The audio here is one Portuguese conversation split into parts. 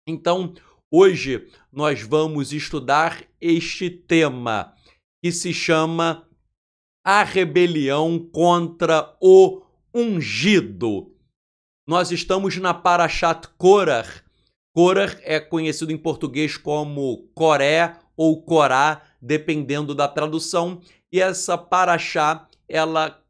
Então, hoje nós vamos estudar este tema, que se chama A Rebelião contra o Ungido. Nós estamos na Parashat Korach. Korach é conhecido em português como Coré ou Corá, dependendo da tradução. E essa Parashá, ela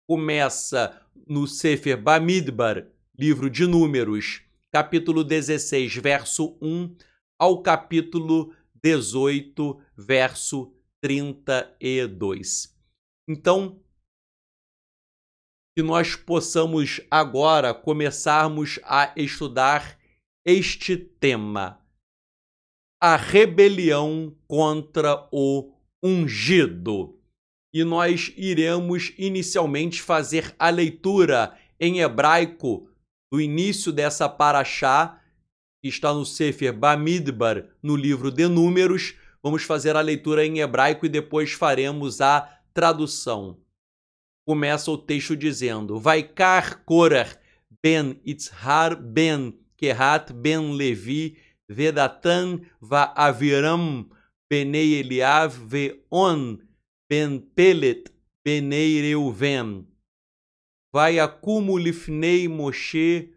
começa no Sefer Bamidbar, livro de Números, capítulo 16, verso 1, ao capítulo 18, verso 32. Então, que nós possamos agora começarmos a estudar este tema, a rebelião contra o ungido. E nós iremos inicialmente fazer a leitura em hebraico do início dessa parashá, que está no Sefer Bamidbar, no livro de Números. Vamos fazer a leitura em hebraico e depois faremos a tradução. Começa o texto dizendo: Vaikar Korach ben Itzhar ben Kehat ben Levi Vedatan va Aviram benei Eliav ve'on ben Pelet benei Reuven Vayakumu lifnei Moshe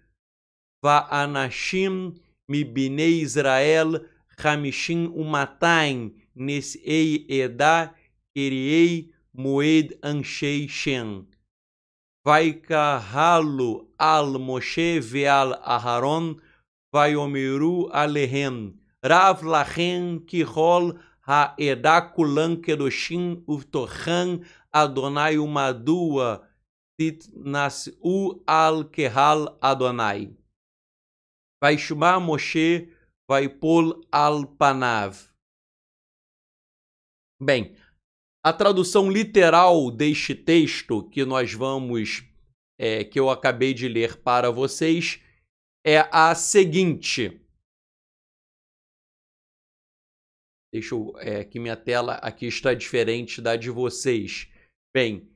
va'anashim mibnei Israel chamishim umatain nesei eda keriei moed anshei shen Vaikahalu al Moshe ve'al Aharon Vayomeru alehem Rav lachem kihol ha'eda kulan kedoshim uvtochan Adonai umadua titnasu al kehal Adonai. Vaishma Moshe vaipol al panav. Bem, a tradução literal deste texto que nós vamos, que eu acabei de ler para vocês, é a seguinte. Deixa eu, que minha tela aqui está diferente da de vocês. Bem,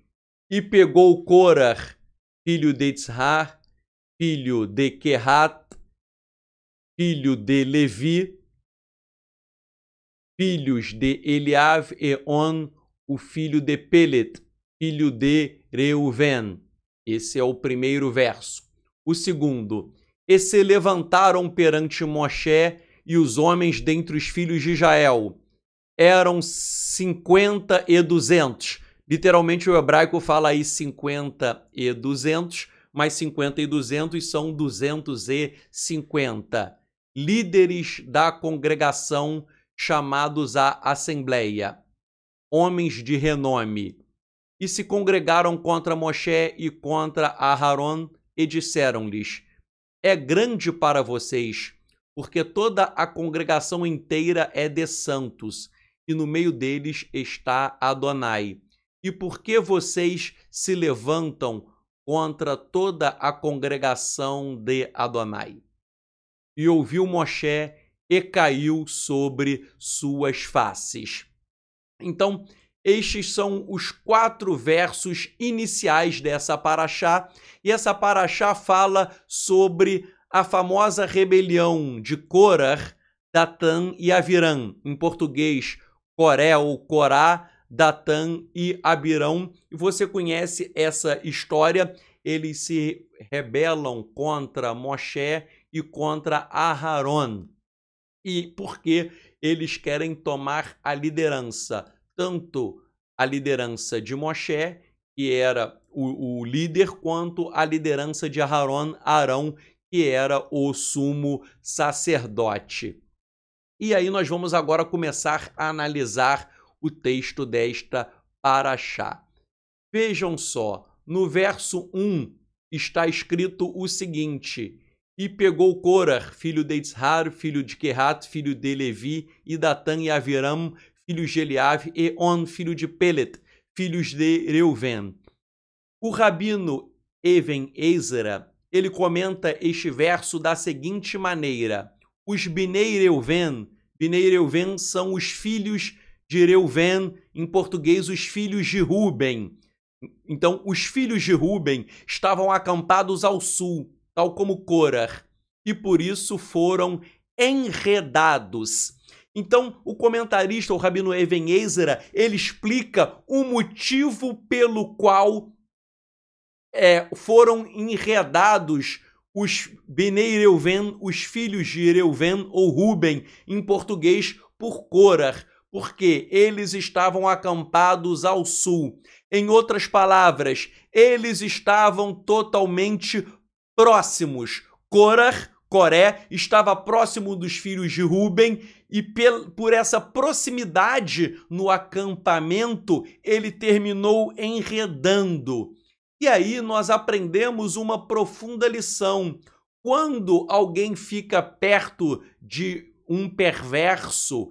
e pegou Korach, filho de Itzhar, filho de Kehat, filho de Levi, filhos de Eliav e On, o filho de Pelet, filho de Reuven. Esse é o primeiro verso. O segundo: e se levantaram perante Moshe e os homens dentre os filhos de Israel. Eram 50 e 200. Literalmente o hebraico fala aí 50 e 200, mas 50 e 200 são 250. Líderes da congregação chamados à assembleia, homens de renome. E se congregaram contra Moshe e contra Aharon e disseram-lhes: é grande para vocês, porque toda a congregação inteira é de santos, e no meio deles está Adonai. E por que vocês se levantam contra toda a congregação de Adonai? E ouviu Moshe e caiu sobre suas faces. Então, estes são os 4 versos iniciais dessa parashá, e essa parashá fala sobre a famosa rebelião de Korach, Datan e Aviram, em português Coré ou Corá, Datan e Abirão. E você conhece essa história, eles se rebelam contra Moshe e contra Aharon. E porque eles querem tomar a liderança, tanto a liderança de Moshe, que era o líder, quanto a liderança de Aharon, Arão, que era o sumo sacerdote. E aí nós vamos agora começar a analisar o texto desta parashá. Vejam só, no verso 1 está escrito o seguinte: e pegou Korach, filho de Itzhar, filho de Kehat, filho de Levi, e Datan e Aviram, filhos de Eliav, e On, filho de Pelet, filhos de Reuven. O rabino Even Ezra, ele comenta este verso da seguinte maneira: os Binei Reuven são os filhos de Reuven, em português, os filhos de Ruben. Então, os filhos de Ruben estavam acampados ao sul, tal como Korach, e por isso foram enredados. Então, o comentarista, o Rabino Even Ezra, ele explica o motivo pelo qual foram enredados os Benei Reuven, os filhos de Reuven ou Ruben, em português, por Korah, porque eles estavam acampados ao sul. Em outras palavras, eles estavam totalmente próximos. Coré, estava próximo dos filhos de Ruben e por essa proximidade no acampamento, ele terminou enredando. E aí nós aprendemos uma profunda lição. Quando alguém fica perto de um perverso,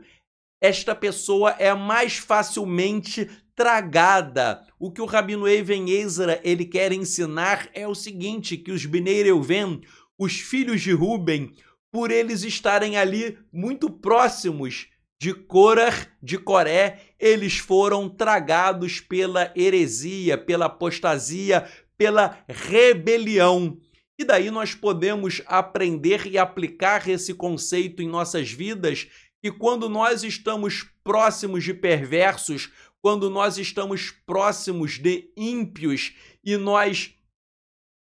esta pessoa é mais facilmente tragada. O que o Rabino Even Ezra ele quer ensinar é o seguinte, que os Benei Reuven, os filhos de Ruben, por eles estarem ali muito próximos de Korah, de Coré, eles foram tragados pela heresia, pela apostasia, pela rebelião. E daí nós podemos aprender e aplicar esse conceito em nossas vidas, que quando nós estamos próximos de perversos, quando nós estamos próximos de ímpios e nós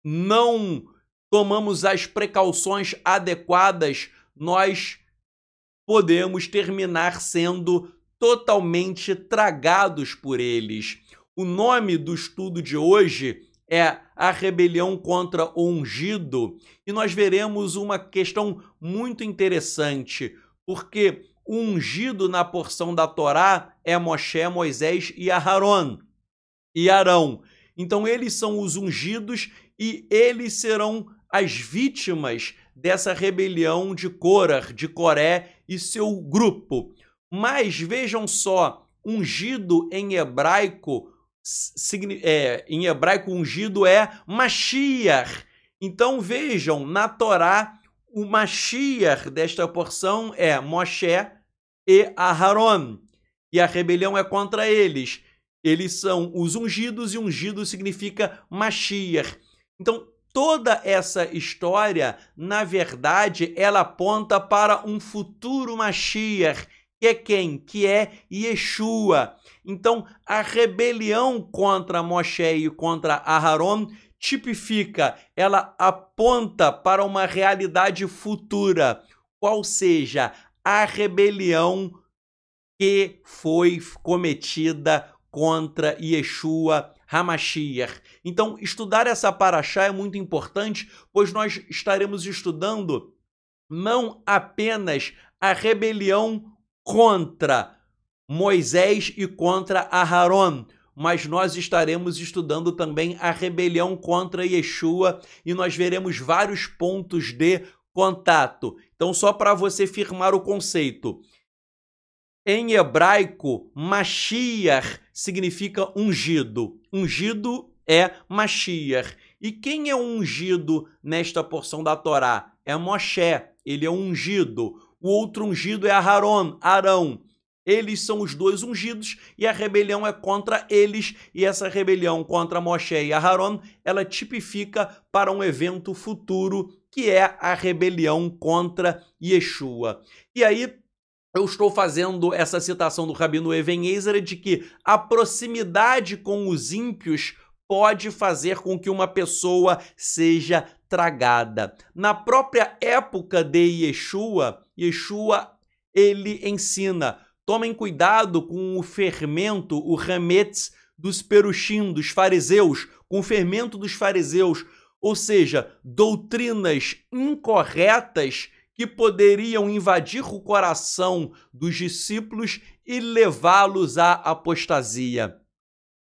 não tomamos as precauções adequadas, nós podemos terminar sendo totalmente tragados por eles. O nome do estudo de hoje é a rebelião contra o ungido, e nós veremos uma questão muito interessante, porque o ungido na porção da Torá é Moshe, Moisés e Aharon e Arão. Então eles são os ungidos e eles serão as vítimas dessa rebelião de Korah, de Coré e seu grupo. Mas vejam só, ungido em hebraico ungido é Mashiach. Então vejam, na Torá, o Mashiach desta porção é Moshe e Aharon. E a rebelião é contra eles. Eles são os ungidos e ungido significa Mashiach. Então, toda essa história, na verdade, ela aponta para um futuro Mashiach, que é quem? Que é Yeshua. Então, a rebelião contra Moshe e contra Aharon tipifica, ela aponta para uma realidade futura, qual seja a rebelião que foi cometida contra Yeshua HaMashiach. Então, estudar essa paraxá é muito importante, pois nós estaremos estudando não apenas a rebelião contra Moisés e contra Aharon, mas nós estaremos estudando também a rebelião contra Yeshua e nós veremos vários pontos de contato. Então, só para você firmar o conceito, em hebraico, Mashiach significa ungido. Ungido é Mashiach. E quem é ungido nesta porção da Torá? É Moshe, ele é ungido. O outro ungido é Aharon, Arão. Eles são os dois ungidos e a rebelião é contra eles. E essa rebelião contra Moshe e Aharon, ela tipifica para um evento futuro, que é a rebelião contra Yeshua. E aí, eu estou fazendo essa citação do Rabino Even Ezra de que a proximidade com os ímpios pode fazer com que uma pessoa seja tragada. Na própria época de Yeshua, ele ensina: tomem cuidado com o fermento, o hametz dos perushim, dos fariseus, com o fermento dos fariseus, ou seja, doutrinas incorretas que poderiam invadir o coração dos discípulos e levá-los à apostasia.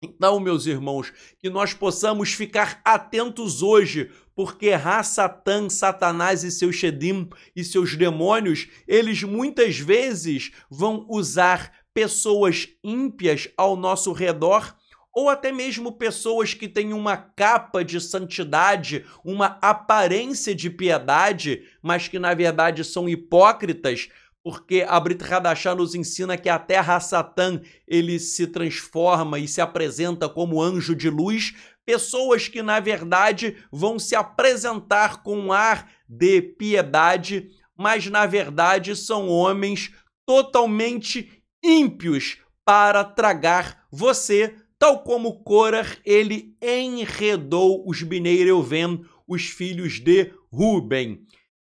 Então, meus irmãos, que nós possamos ficar atentos hoje, porque Satan, Satanás e seus shedim e seus demônios, eles muitas vezes vão usar pessoas ímpias ao nosso redor, ou até mesmo pessoas que têm uma capa de santidade, uma aparência de piedade, mas que na verdade são hipócritas, porque a Brit Hadashah nos ensina que até Satã ele se transforma e se apresenta como anjo de luz, pessoas que na verdade vão se apresentar com um ar de piedade, mas na verdade são homens totalmente ímpios para tragar você, tal como Corah, ele enredou os Bnei Reuven, os filhos de Ruben.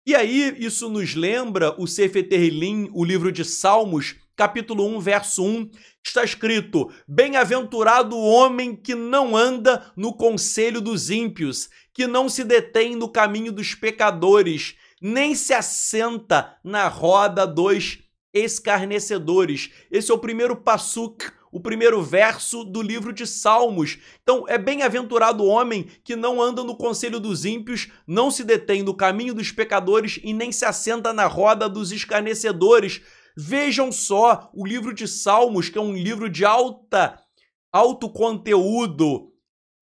E aí isso nos lembra o Sefer Tehillim, o livro de Salmos, capítulo 1, verso 1, está escrito: bem-aventurado o homem que não anda no conselho dos ímpios, que não se detém no caminho dos pecadores, nem se assenta na roda dos escarnecedores. Esse é o primeiro passuk, o primeiro verso do livro de Salmos. Então, é bem-aventurado o homem que não anda no conselho dos ímpios, não se detém no caminho dos pecadores e nem se assenta na roda dos escarnecedores. Vejam só, o livro de Salmos, que é um livro de alto conteúdo,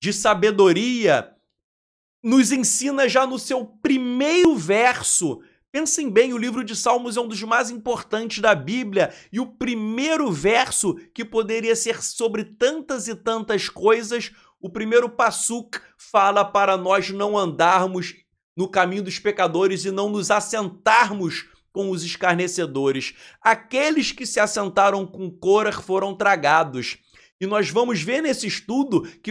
de sabedoria, nos ensina já no seu primeiro verso. Pensem bem, o livro de Salmos é um dos mais importantes da Bíblia e o primeiro verso, que poderia ser sobre tantas e tantas coisas, o primeiro passuk fala para nós não andarmos no caminho dos pecadores e não nos assentarmos com os escarnecedores. Aqueles que se assentaram com Corah foram tragados. E nós vamos ver nesse estudo que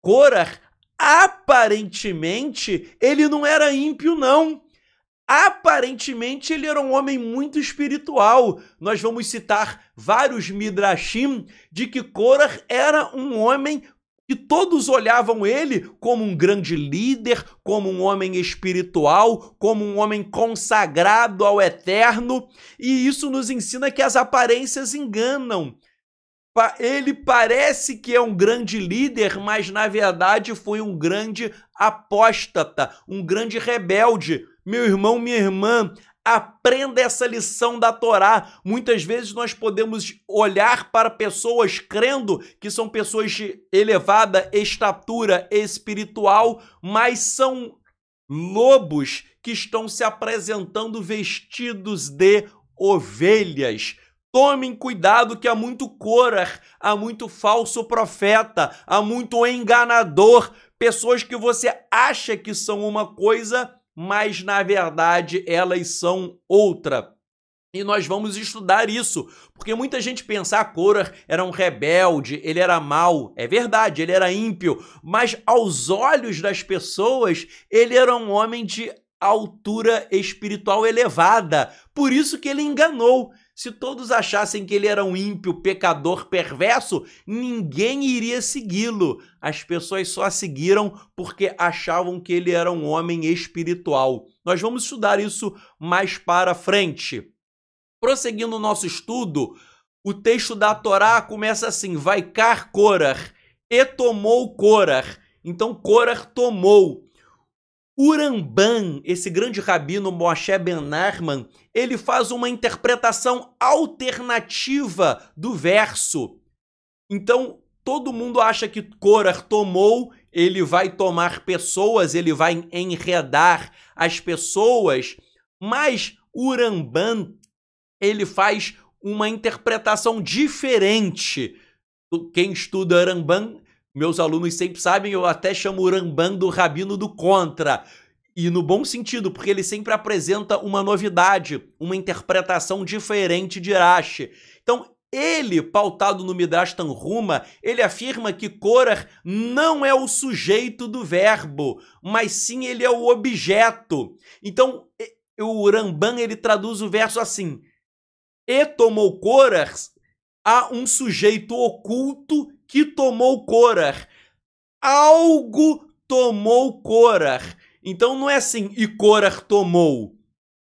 Corah, aparentemente, ele não era ímpio, não. Aparentemente, ele era um homem muito espiritual. Nós vamos citar vários midrashim de que Corah era um homem que todos olhavam ele como um grande líder, como um homem espiritual, como um homem consagrado ao eterno. E isso nos ensina que as aparências enganam. Ele parece que é um grande líder, mas na verdade foi um grande apóstata, um grande rebelde. Meu irmão, minha irmã, aprenda essa lição da Torá. Muitas vezes nós podemos olhar para pessoas crendo que são pessoas de elevada estatura espiritual, mas são lobos que estão se apresentando vestidos de ovelhas. Tomem cuidado que há muito Corah, há muito falso profeta, há muito enganador, pessoas que você acha que são uma coisa, mas na verdade elas são outra. E nós vamos estudar isso, porque muita gente pensa que Corah era um rebelde, ele era mau. É verdade, ele era ímpio, mas aos olhos das pessoas, ele era um homem de altura espiritual elevada. Por isso que ele enganou. Se todos achassem que ele era um ímpio, pecador, perverso, ninguém iria segui-lo. As pessoas só seguiram porque achavam que ele era um homem espiritual. Nós vamos estudar isso mais para frente. Prosseguindo o nosso estudo, o texto da Torá começa assim: Vaikar Corah, e tomou Corah. Então Corah tomou. O Ramban, esse grande rabino Moshe ben Nachman, ele faz uma interpretação alternativa do verso. Então, todo mundo acha que Corah tomou, ele vai tomar pessoas, ele vai enredar as pessoas, mas o Ramban, ele faz uma interpretação diferente. Quem estuda Ramban, meus alunos sempre sabem, eu até chamo o Ramban do rabino do contra. E no bom sentido, porque ele sempre apresenta uma novidade, uma interpretação diferente de Rashi. Então, ele, pautado no Midrash Tanhuma, ele afirma que Corah não é o sujeito do verbo, mas sim ele é o objeto. Então, o Ramban, ele traduz o verso assim: E tomou Corah, há um sujeito oculto que tomou Corah. Algo tomou Corah. Então não é assim, e Corah tomou,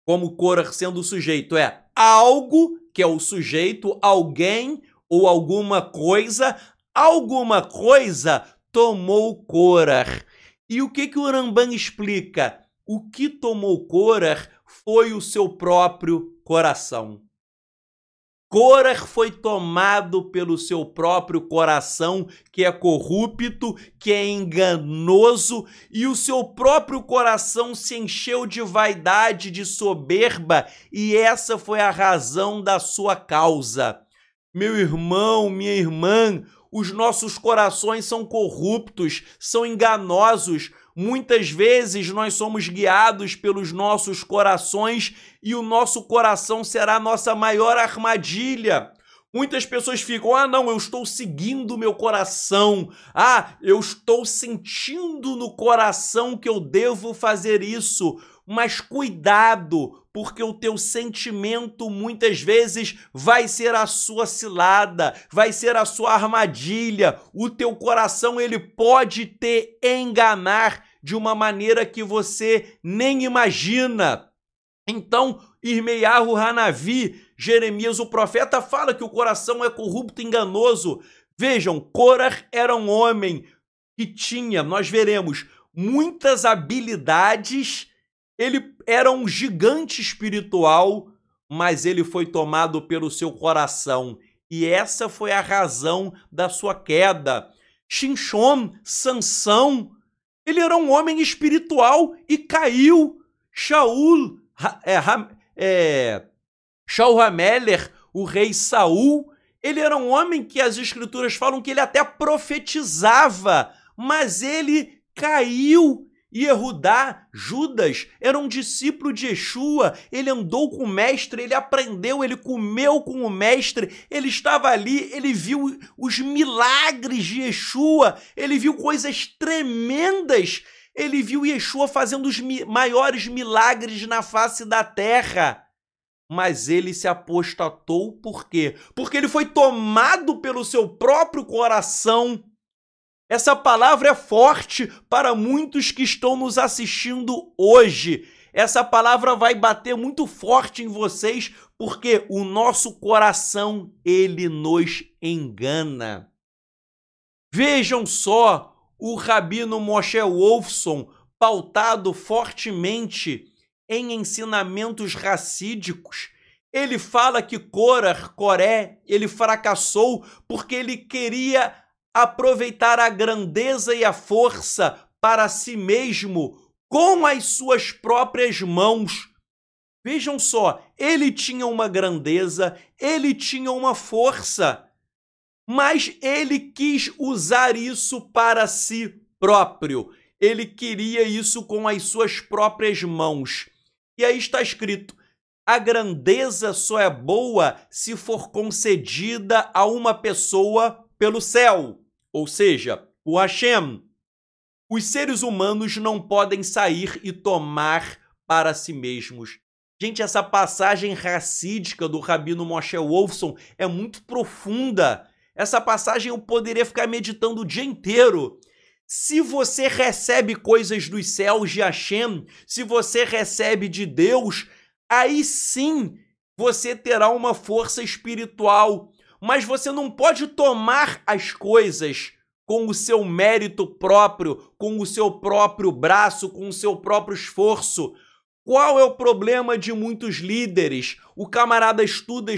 como Corah sendo o sujeito. É algo, que é o sujeito, alguém ou alguma coisa tomou Corah. E o que o Ramban explica? O que tomou Corah foi o seu próprio coração. Corah foi tomado pelo seu próprio coração, que é corrupto, que é enganoso, e o seu próprio coração se encheu de vaidade, de soberba, e essa foi a razão da sua causa. Meu irmão, minha irmã, os nossos corações são corruptos, são enganosos. Muitas vezes nós somos guiados pelos nossos corações e o nosso coração será a nossa maior armadilha. Muitas pessoas ficam, não, eu estou seguindo o meu coração. Eu estou sentindo no coração que eu devo fazer isso. Mas cuidado, porque o teu sentimento muitas vezes vai ser a sua cilada, vai ser a sua armadilha. O teu coração, ele pode te enganar de uma maneira que você nem imagina. Então, Irmeiahu Hanavi, Jeremias, o profeta, fala que o coração é corrupto e enganoso. Vejam, Korah era um homem que tinha, nós veremos, muitas habilidades. Ele era um gigante espiritual, mas ele foi tomado pelo seu coração. E essa foi a razão da sua queda. Shimshon, Sansão, ele era um homem espiritual e caiu. Shaul HaMelech, o rei Saul, ele era um homem que as escrituras falam que ele até profetizava, mas ele caiu. E Yehudá, Judas, era um discípulo de Yeshua, ele andou com o mestre, ele aprendeu, ele comeu com o mestre, ele estava ali, ele viu os milagres de Yeshua, ele viu coisas tremendas, ele viu Yeshua fazendo os maiores milagres na face da terra. Mas ele se apostatou por quê? Porque ele foi tomado pelo seu próprio coração. Essa palavra é forte para muitos que estão nos assistindo hoje. Essa palavra vai bater muito forte em vocês, porque o nosso coração, ele nos engana. Vejam só o rabino Moshe Wolfson, pautado fortemente em ensinamentos racídicos. Ele fala que Coré, ele fracassou porque ele queria aproveitar a grandeza e a força para si mesmo com as suas próprias mãos. Vejam só, ele tinha uma grandeza, ele tinha uma força, mas ele quis usar isso para si próprio. Ele queria isso com as suas próprias mãos. E aí está escrito: a grandeza só é boa se for concedida a uma pessoa pelo céu, ou seja, o Hashem. Os seres humanos não podem sair e tomar para si mesmos. Gente, essa passagem racídica do rabino Moshe Wolfson é muito profunda. Essa passagem eu poderia ficar meditando o dia inteiro. Se você recebe coisas dos céus de Hashem, se você recebe de Deus, aí sim você terá uma força espiritual. Mas você não pode tomar as coisas com o seu mérito próprio, com o seu próprio braço, com o seu próprio esforço. Qual é o problema de muitos líderes? O camarada estuda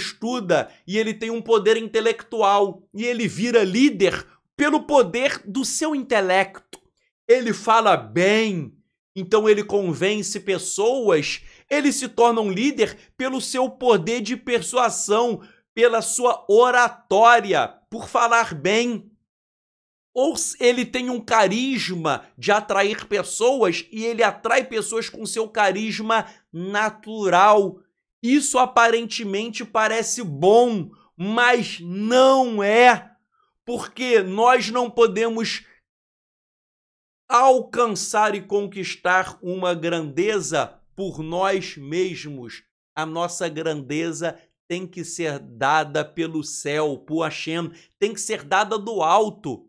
e ele tem um poder intelectual e ele vira líder pelo poder do seu intelecto. Ele fala bem, então ele convence pessoas, ele se torna um líder pelo seu poder de persuasão, pela sua oratória, por falar bem. Ou ele tem um carisma de atrair pessoas e ele atrai pessoas com seu carisma natural. Isso aparentemente parece bom, mas não é, porque nós não podemos alcançar e conquistar uma grandeza por nós mesmos. A nossa grandeza tem que ser dada pelo céu, por Hashem, tem que ser dada do alto.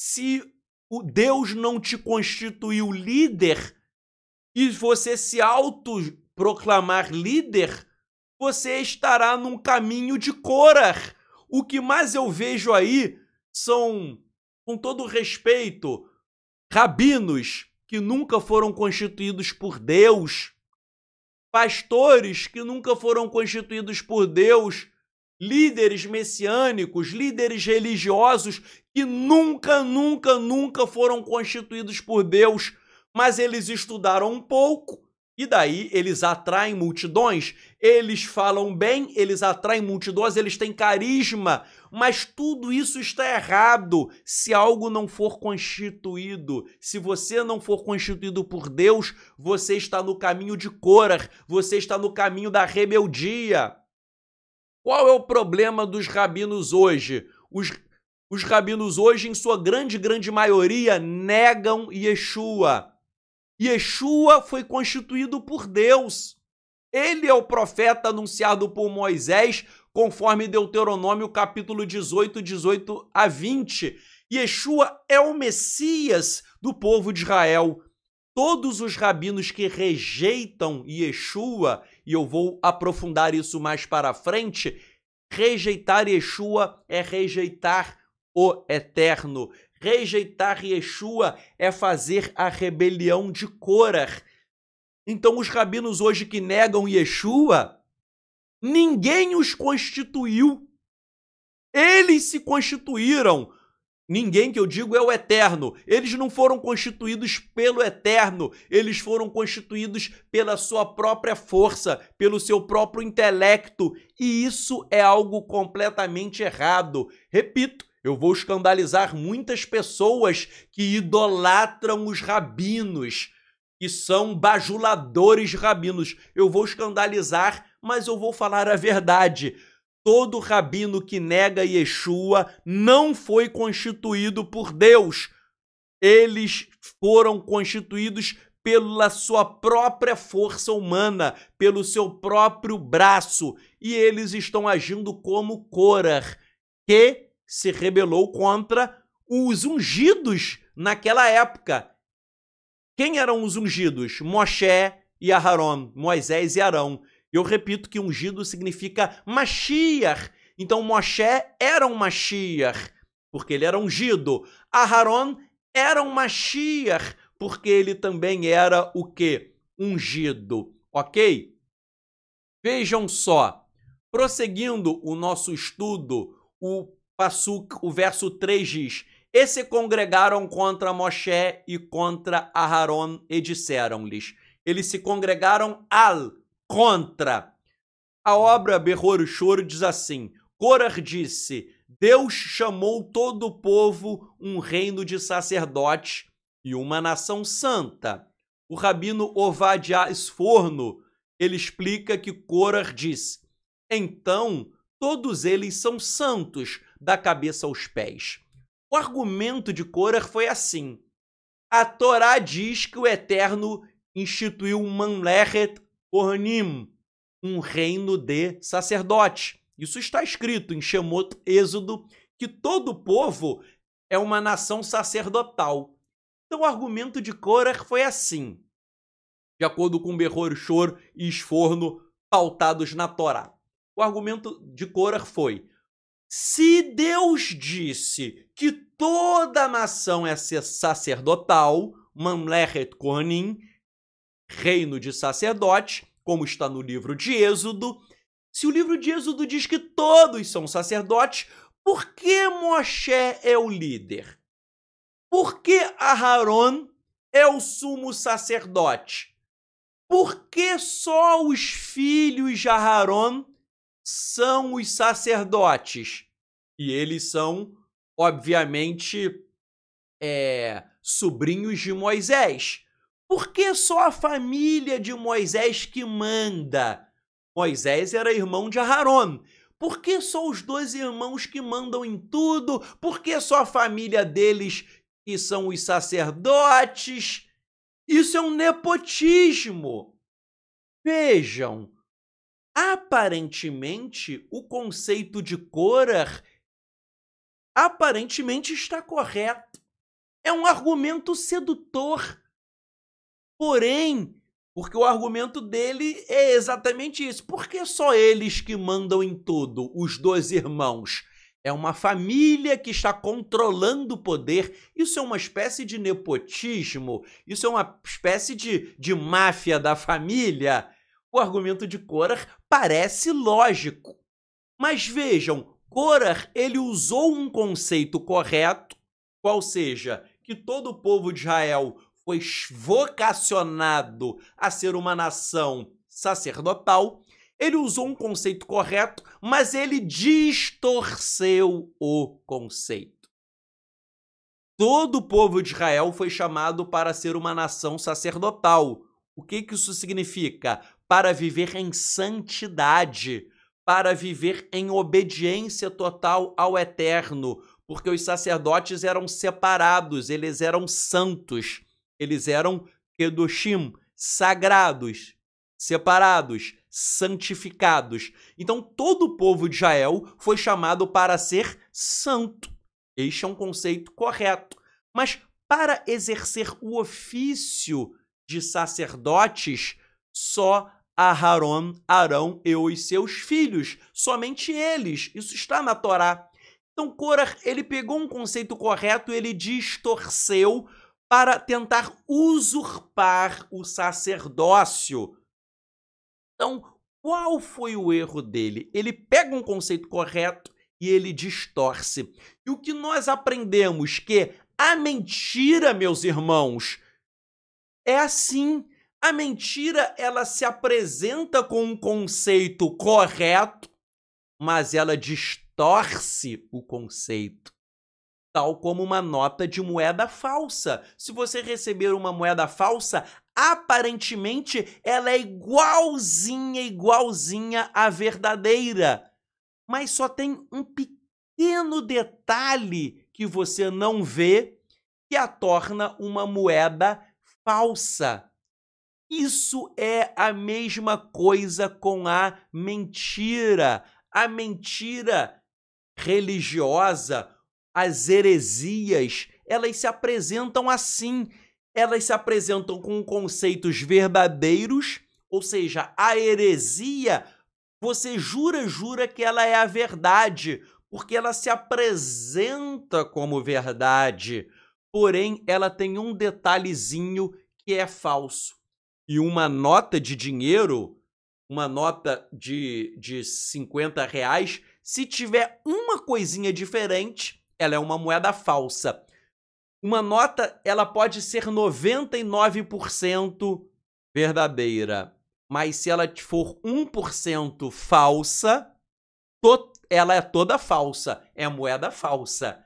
Se o Deus não te constituiu líder e você se autoproclamar líder, você estará num caminho de Korah. O que mais eu vejo aí são, com todo respeito, rabinos que nunca foram constituídos por Deus, pastores que nunca foram constituídos por Deus, líderes messiânicos, líderes religiosos que nunca foram constituídos por Deus, mas eles estudaram um pouco, E daí eles atraem multidões, eles falam bem, eles atraem multidões, eles têm carisma, mas tudo isso está errado se algo não for constituído. Se você não for constituído por Deus, você está no caminho de Córah, você está no caminho da rebeldia. Qual é o problema dos rabinos hoje? Os rabinos hoje, em sua grande maioria, negam Yeshua. Yeshua foi constituído por Deus. Ele é o profeta anunciado por Moisés, conforme Deuteronômio capítulo 18, 18 a 20. Yeshua é o Messias do povo de Israel. Todos os rabinos que rejeitam Yeshua, e eu vou aprofundar isso mais para frente, rejeitar Yeshua é rejeitar o Eterno. Rejeitar Yeshua é fazer a rebelião de Córah. Então, os rabinos hoje que negam Yeshua, ninguém os constituiu. Eles se constituíram. Ninguém, que eu digo, é o Eterno. Eles não foram constituídos pelo Eterno. Eles foram constituídos pela sua própria força, pelo seu próprio intelecto. E isso é algo completamente errado. Repito, eu vou escandalizar muitas pessoas que idolatram os rabinos, que são bajuladores rabinos. Eu vou escandalizar, mas eu vou falar a verdade. Todo rabino que nega Yeshua não foi constituído por Deus. Eles foram constituídos pela sua própria força humana, pelo seu próprio braço. E eles estão agindo como Córah, que se rebelou contra os ungidos naquela época. Quem eram os ungidos? Moshe e Aharon, Moisés e Arão. Eu repito que ungido significa Mashiach. Então Moshe era um Mashiach, porque ele era ungido. Aharon era um Mashiach, porque ele também era o quê? Ungido. Ok? Vejam só. Prosseguindo o nosso estudo, o verso 3 diz: E se congregaram contra Moshe e contra Aharon e disseram-lhes. Eles se congregaram contra. A obra Berror Choro diz assim: Córah disse: Deus chamou todo o povo um reino de sacerdotes e uma nação santa. O rabino Ovadia Sforno, ele explica que Córah disse: Então todos eles são santos, da cabeça aos pés. O argumento de Córah foi assim: a Torá diz que o Eterno instituiu um Mamlechet Kohanim, um reino de sacerdote. Isso está escrito em Shemot, Êxodo, que todo povo é uma nação sacerdotal. Então o argumento de Córah foi assim, de acordo com Berror Chor e Sforno, pautados na Torá. O argumento de Córah foi: se Deus disse que toda a nação é sacerdotal, Mamlechet Kohanim, reino de sacerdote, como está no livro de Êxodo, se o livro de Êxodo diz que todos são sacerdotes, por que Moshe é o líder? Por que Aharon é o sumo sacerdote? Por que só os filhos de Aharon são os sacerdotes? E eles são, obviamente, sobrinhos de Moisés. Por que só a família de Moisés que manda? Moisés era irmão de Aharon. Por que só os dois irmãos que mandam em tudo? Por que só a família deles que são os sacerdotes? Isso é um nepotismo. Vejam, aparentemente o conceito de Córah aparentemente está correto. É um argumento sedutor. Porém, porque o argumento dele é exatamente isso. Por que só eles que mandam em tudo, os dois irmãos? É uma família que está controlando o poder. Isso é uma espécie de nepotismo. Isso é uma espécie de máfia da família. O argumento de Córah parece lógico. Mas vejam, Córah, ele usou um conceito correto, qual seja, que todo o povo de Israel foi vocacionado a ser uma nação sacerdotal, ele usou um conceito correto, mas ele distorceu o conceito. Todo o povo de Israel foi chamado para ser uma nação sacerdotal. O que isso significa? Para viver em santidade, para viver em obediência total ao Eterno, porque os sacerdotes eram separados, eles eram santos, eles eram kedoshim, sagrados, separados, santificados. Então todo o povo de Israel foi chamado para ser santo. Este é um conceito correto. Mas para exercer o ofício de sacerdotes, só Arão e os seus filhos, somente eles. Isso está na Torá. Então Korah, ele pegou um conceito correto e ele distorceu para tentar usurpar o sacerdócio. Então, qual foi o erro dele? Ele pega um conceito correto e ele distorce. E o que nós aprendemos? Que a mentira, meus irmãos, é assim. A mentira, ela se apresenta com um conceito correto, mas ela distorce o conceito. Tal como uma nota de moeda falsa. Se você receber uma moeda falsa, aparentemente ela é igualzinha à verdadeira. Mas só tem um pequeno detalhe que você não vê que a torna uma moeda falsa. Isso é a mesma coisa com a mentira. A mentira religiosa, as heresias, elas se apresentam assim. Elas se apresentam com conceitos verdadeiros, ou seja, a heresia, você jura que ela é a verdade, porque ela se apresenta como verdade. Porém, ela tem um detalhezinho que é falso. E uma nota de dinheiro, uma nota de 50 reais, se tiver uma coisinha diferente, ela é uma moeda falsa. Uma nota, ela pode ser 99% verdadeira, mas se ela for 1% falsa, ela é toda falsa, é moeda falsa.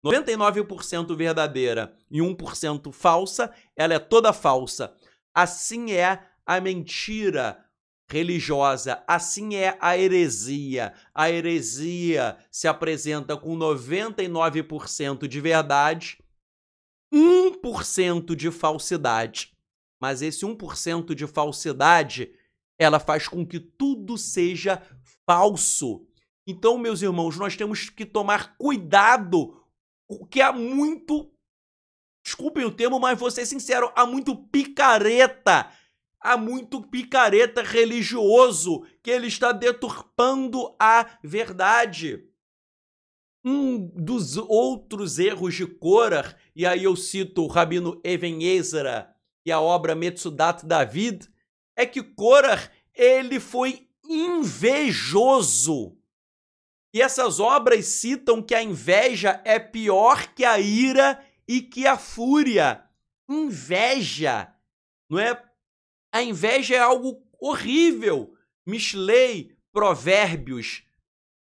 99% verdadeira e 1% falsa, ela é toda falsa. Assim é a mentira religiosa, assim é a heresia. A heresia se apresenta com 99% de verdade, 1% de falsidade. Mas esse 1% de falsidade, ela faz com que tudo seja falso. Então, meus irmãos, nós temos que tomar cuidado, porque há muito, desculpem o termo, mas vou ser sincero, há muito picareta religioso que ele está deturpando a verdade. Um dos outros erros de Korah, e aí eu cito o Rabino Even Ezra e a obra Metsudat David, é que Korah, ele foi invejoso. E essas obras citam que a inveja é pior que a ira e que a fúria. Inveja, não é? A inveja é algo horrível. Mishlei, Provérbios,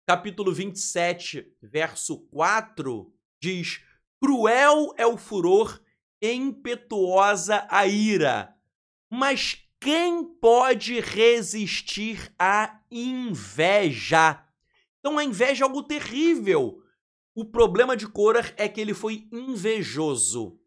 capítulo 27, verso 4, diz: cruel é o furor e impetuosa a ira, mas quem pode resistir à inveja? Então a inveja é algo terrível. O problema de Korah é que ele foi invejoso.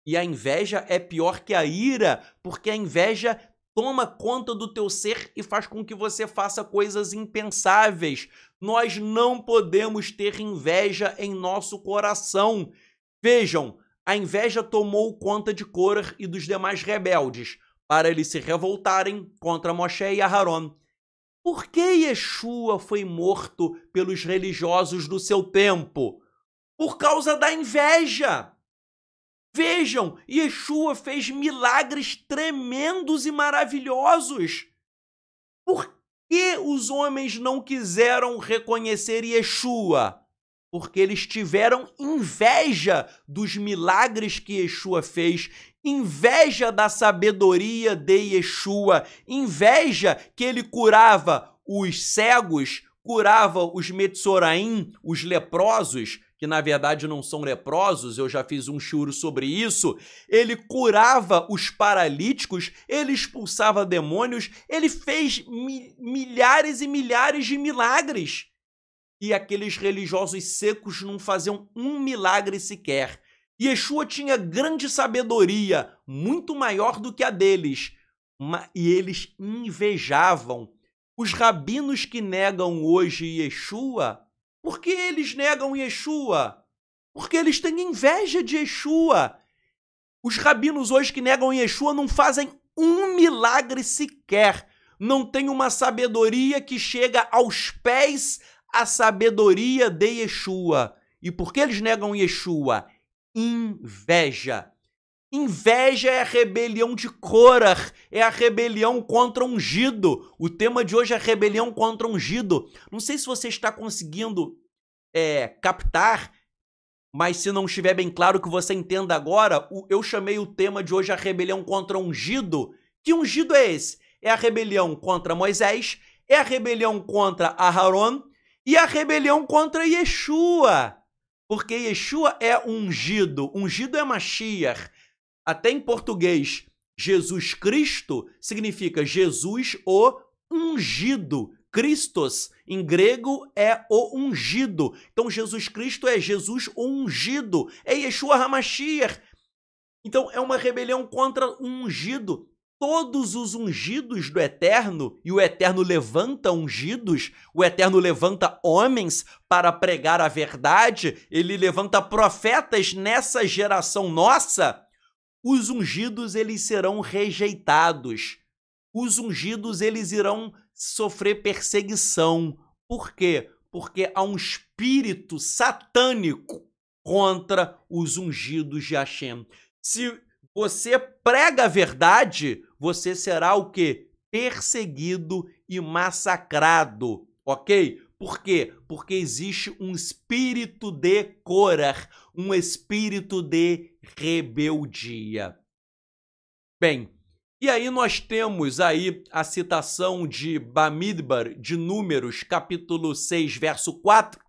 E a inveja é pior que a ira, porque a inveja toma conta do teu ser e faz com que você faça coisas impensáveis. Nós não podemos ter inveja em nosso coração. Vejam, a inveja tomou conta de Korah e dos demais rebeldes, para eles se revoltarem contra Moshe e Aharon. Por que Yeshua foi morto pelos religiosos do seu tempo? Por causa da inveja. Vejam, Yeshua fez milagres tremendos e maravilhosos. Por que os homens não quiseram reconhecer Yeshua? Porque eles tiveram inveja dos milagres que Yeshua fez, inveja da sabedoria de Yeshua, inveja que ele curava os cegos, curava os Metzoraim, os leprosos, que na verdade não são leprosos, eu já fiz um shiur sobre isso. Ele curava os paralíticos, ele expulsava demônios, ele fez milhares e milhares de milagres. E aqueles religiosos secos não faziam um milagre sequer. Yeshua tinha grande sabedoria, muito maior do que a deles, e eles invejavam. Os rabinos que negam hoje Yeshua, por que eles negam Yeshua? Porque eles têm inveja de Yeshua. Os rabinos hoje que negam Yeshua não fazem um milagre sequer, não tem uma sabedoria que chega aos pés à sabedoria de Yeshua. E por que eles negam Yeshua? Inveja. Inveja é a rebelião de Korah, é a rebelião contra o ungido. O tema de hoje é a rebelião contra o ungido. Não sei se você está conseguindo captar, mas se não estiver bem claro que você entenda agora, eu chamei o tema de hoje a rebelião contra o ungido. Que ungido é esse? É a rebelião contra Moisés, é a rebelião contra Aharon e a rebelião contra Yeshua. Porque Yeshua é ungido, ungido é Mashiach. Até em português, Jesus Cristo significa Jesus o ungido. Christos, em grego, é o ungido. Então, Jesus Cristo é Jesus o ungido. É Yeshua HaMashiach. Então, é uma rebelião contra o ungido. Todos os ungidos do Eterno, e o Eterno levanta ungidos, o Eterno levanta homens para pregar a verdade, ele levanta profetas nessa geração nossa. Os ungidos, eles serão rejeitados. Os ungidos, eles irão sofrer perseguição. Por quê? Porque há um espírito satânico contra os ungidos de Hashem. Se você prega a verdade, você será o quê? Perseguido e massacrado, ok? Por quê? Porque existe um espírito de Korah, um espírito de rebeldia. Bem, e aí nós temos aí a citação de Bamidbar, de Números, capítulo 6, verso 4.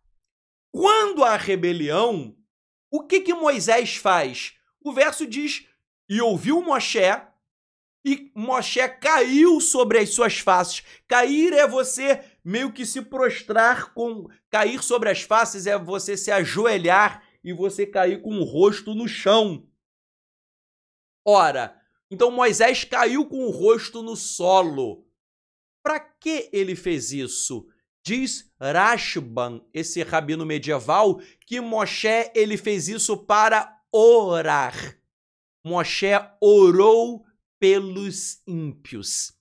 Quando há rebelião, o que Moisés faz? O verso diz, e ouviu Moshe, e Moshe caiu sobre as suas faces. Cair é você meio que se prostrar com... Cair sobre as faces é você se ajoelhar e você cair com o rosto no chão. Ora, então Moisés caiu com o rosto no solo. Para que ele fez isso? Diz Rashban, esse rabino medieval, que Moshe ele fez isso para orar. Moshe orou pelos ímpios.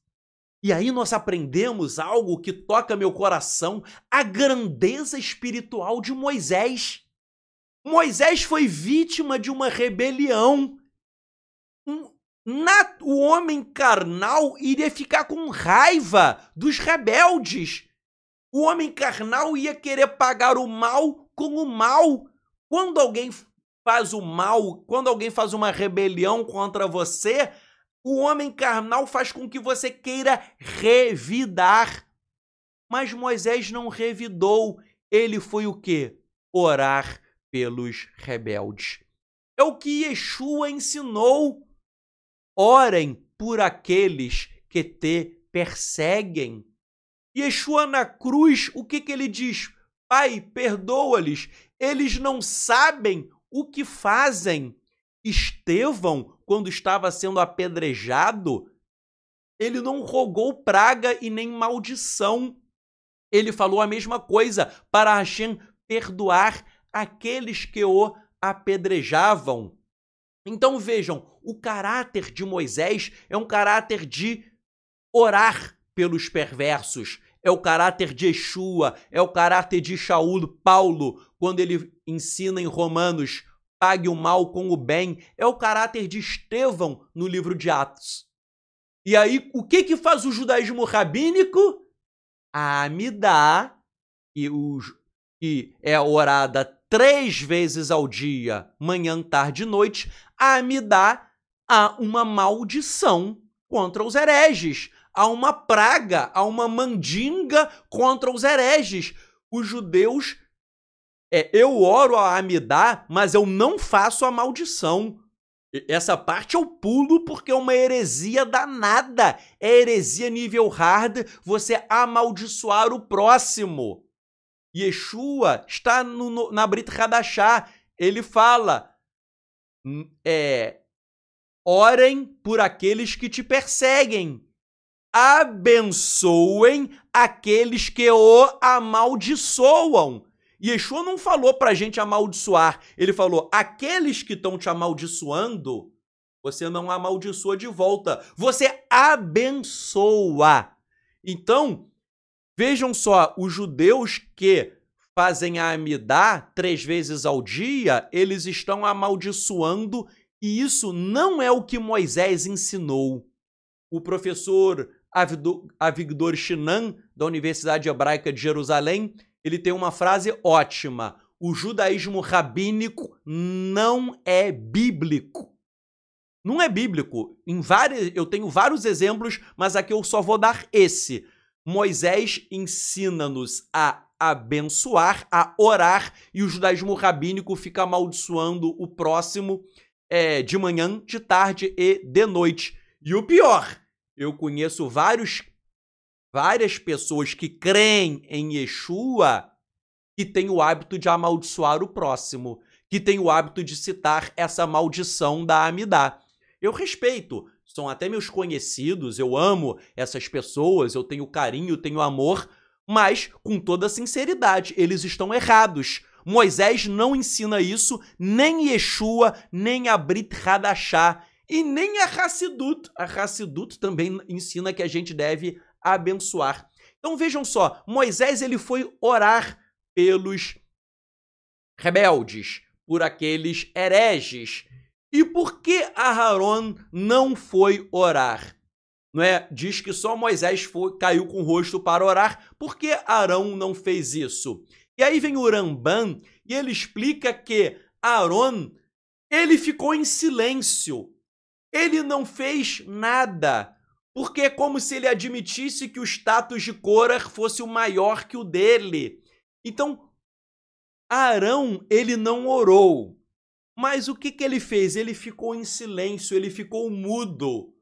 E aí nós aprendemos algo que toca meu coração, a grandeza espiritual de Moisés. Moisés foi vítima de uma rebelião. O homem carnal iria ficar com raiva dos rebeldes. O homem carnal ia querer pagar o mal com o mal. Quando alguém faz o mal, quando alguém faz uma rebelião contra você, o homem carnal faz com que você queira revidar. Mas Moisés não revidou. Ele foi o quê? Orar pelos rebeldes. É o que Yeshua ensinou. Orem por aqueles que te perseguem. Yeshua na cruz, o que ele diz? Pai, perdoa-lhes. Eles não sabem o que fazem. Estevão, quando estava sendo apedrejado, ele não rogou praga e nem maldição. Ele falou a mesma coisa para Hashem perdoar aqueles que o apedrejavam. Então vejam, o caráter de Moisés é um caráter de orar pelos perversos. É o caráter de Yeshua, é o caráter de Paulo, quando ele ensina em Romanos, pague o mal com o bem. É o caráter de Estevão no livro de Atos. E aí, o que faz o judaísmo rabínico? A Amidá, que é orada 3 vezes ao dia, manhã, tarde e noite. A Amidá há uma maldição contra os hereges, há uma praga, há uma mandinga contra os hereges. Os judeus, eu oro a Amidá, mas eu não faço a maldição. Essa parte eu pulo porque é uma heresia danada. É heresia nível hard você amaldiçoar o próximo. Yeshua está na Brit Hadashah. Ele fala, orem por aqueles que te perseguem. Abençoem aqueles que o amaldiçoam. Yeshua não falou pra gente amaldiçoar. Ele falou, aqueles que estão te amaldiçoando, você não amaldiçoa de volta. Você abençoa. Então, vejam só, os judeus que fazem a Amidá 3 vezes ao dia, eles estão amaldiçoando, e isso não é o que Moisés ensinou. O professor Avigdor Shinan, da Universidade Hebraica de Jerusalém, ele tem uma frase ótima. O judaísmo rabínico não é bíblico. Não é bíblico. Eu tenho vários exemplos, mas aqui eu só vou dar esse. Moisés ensina-nos a abençoar, a orar, e o judaísmo rabínico fica amaldiçoando o próximo de manhã, de tarde e de noite. E o pior, eu conheço várias pessoas que creem em Yeshua que têm o hábito de amaldiçoar o próximo, que têm o hábito de citar essa maldição da Amidá. Eu respeito, são até meus conhecidos, eu amo essas pessoas, eu tenho carinho, tenho amor, mas com toda sinceridade, eles estão errados. Moisés não ensina isso, nem Yeshua, nem a Brit Hadashah, e nem a Hassidut. A Hassidut também ensina que a gente deve abençoar. Então vejam só, Moisés ele foi orar pelos rebeldes, por aqueles hereges. E por que Aharon não foi orar? Não é? Diz que só Moisés caiu com o rosto para orar. Por que Arão não fez isso? E aí vem o Ramban e ele explica que Aron, ele ficou em silêncio. Ele não fez nada. Porque é como se ele admitisse que o status de Korah fosse o maior que o dele. Então, Arão, ele não orou. Mas o que ele fez? Ele ficou em silêncio, ele ficou mudo.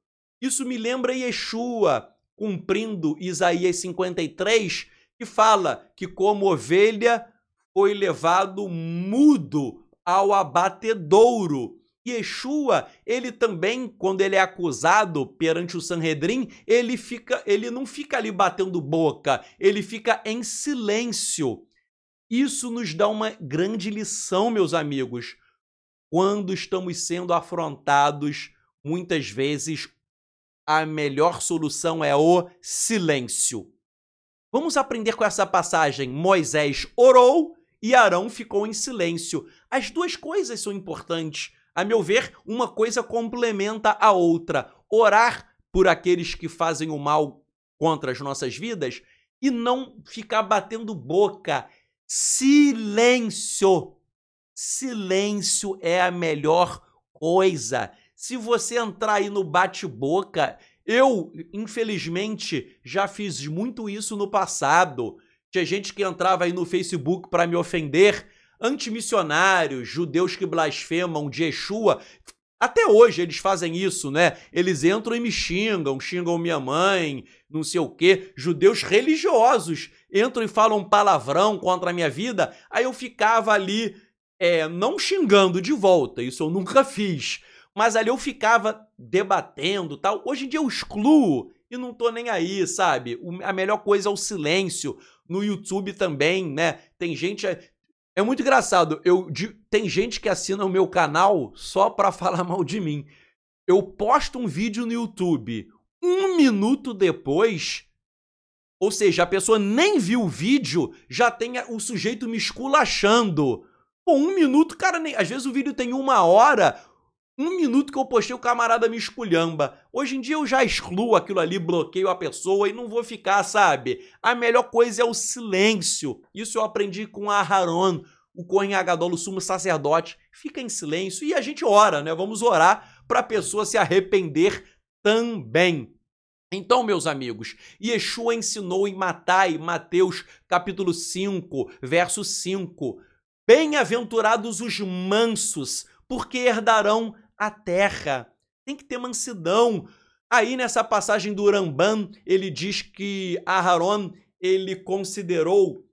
Isso me lembra Yeshua, cumprindo Isaías 53, que fala que como ovelha foi levado mudo ao abatedouro. Yeshua, ele também, quando ele é acusado perante o Sanhedrin, ele não fica ali batendo boca, ele fica em silêncio. Isso nos dá uma grande lição, meus amigos. Quando estamos sendo afrontados, muitas vezes a melhor solução é o silêncio. Vamos aprender com essa passagem. Moisés orou e Arão ficou em silêncio. As duas coisas são importantes. A meu ver, uma coisa complementa a outra. Orar por aqueles que fazem o mal contra as nossas vidas e não ficar batendo boca. Silêncio. Silêncio é a melhor coisa. Se você entrar aí no bate-boca, eu, infelizmente, já fiz muito isso no passado. Tinha gente que entrava aí no Facebook para me ofender, antimissionários, judeus que blasfemam de Yeshua. Até hoje eles fazem isso, né? Eles entram e me xingam minha mãe, não sei o quê. Judeus religiosos entram e falam palavrão contra a minha vida. Aí eu ficava ali, não xingando de volta, isso eu nunca fiz. Mas ali eu ficava debatendo, tal. Hoje em dia eu excluo e não tô nem aí, sabe? A melhor coisa é o silêncio. No YouTube também, né? Tem gente... É muito engraçado. Tem gente que assina o meu canal só pra falar mal de mim. Eu posto um vídeo no YouTube, 1 minuto depois... Ou seja, a pessoa nem viu o vídeo, já tem o sujeito me esculachando. Pô, 1 minuto, cara, às vezes o vídeo tem 1 hora... 1 minuto que eu postei, o camarada me esculhamba. Hoje em dia eu já excluo aquilo ali, bloqueio a pessoa e não vou ficar, sabe? A melhor coisa é o silêncio. Isso eu aprendi com Aharon, o Kohen Gadol, o sumo sacerdote. Fica em silêncio e a gente ora, né? Vamos orar para a pessoa se arrepender também. Então, meus amigos, Yeshua ensinou em Mateus capítulo 5, verso 5, bem-aventurados os mansos, porque herdarão a terra. Tem que ter mansidão. Aí, nessa passagem do Ramban, ele diz que Aharon, ele considerou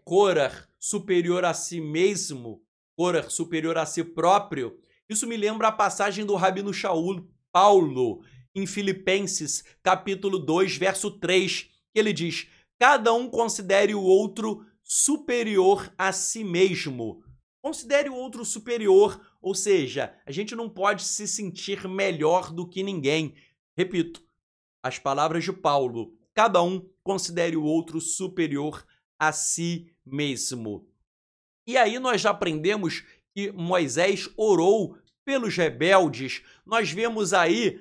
Korah superior a si mesmo, Korah superior a si próprio. Isso me lembra a passagem do Rabino Shaul Paulo, em Filipenses, capítulo 2, verso 3, que ele diz, cada um considere o outro superior a si mesmo. Considere o outro superior, ou seja, a gente não pode se sentir melhor do que ninguém. Repito, as palavras de Paulo, cada um considere o outro superior a si mesmo. E aí nós já aprendemos que Moisés orou pelos rebeldes. Nós vemos aí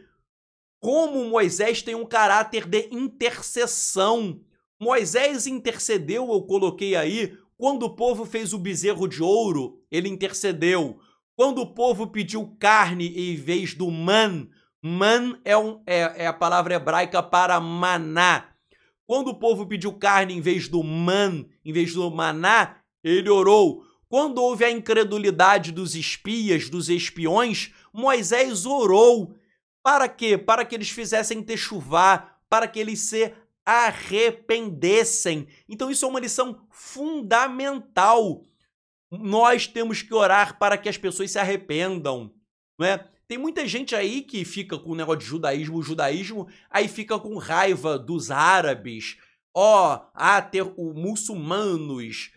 como Moisés tem um caráter de intercessão. Moisés intercedeu, eu coloquei aí, quando o povo fez o bezerro de ouro, ele intercedeu. Quando o povo pediu carne em vez do man é a palavra hebraica para maná. Quando o povo pediu carne em vez do maná, ele orou. Quando houve a incredulidade dos espias, dos espiões, Moisés orou. Para quê? Para que eles fizessem techuvá, para que eles se arrependessem. Então isso é uma lição fundamental. Nós temos que orar para que as pessoas se arrependam, não é? Tem muita gente aí que fica com o negócio de judaísmo, aí fica com raiva dos árabes, muçulmanos,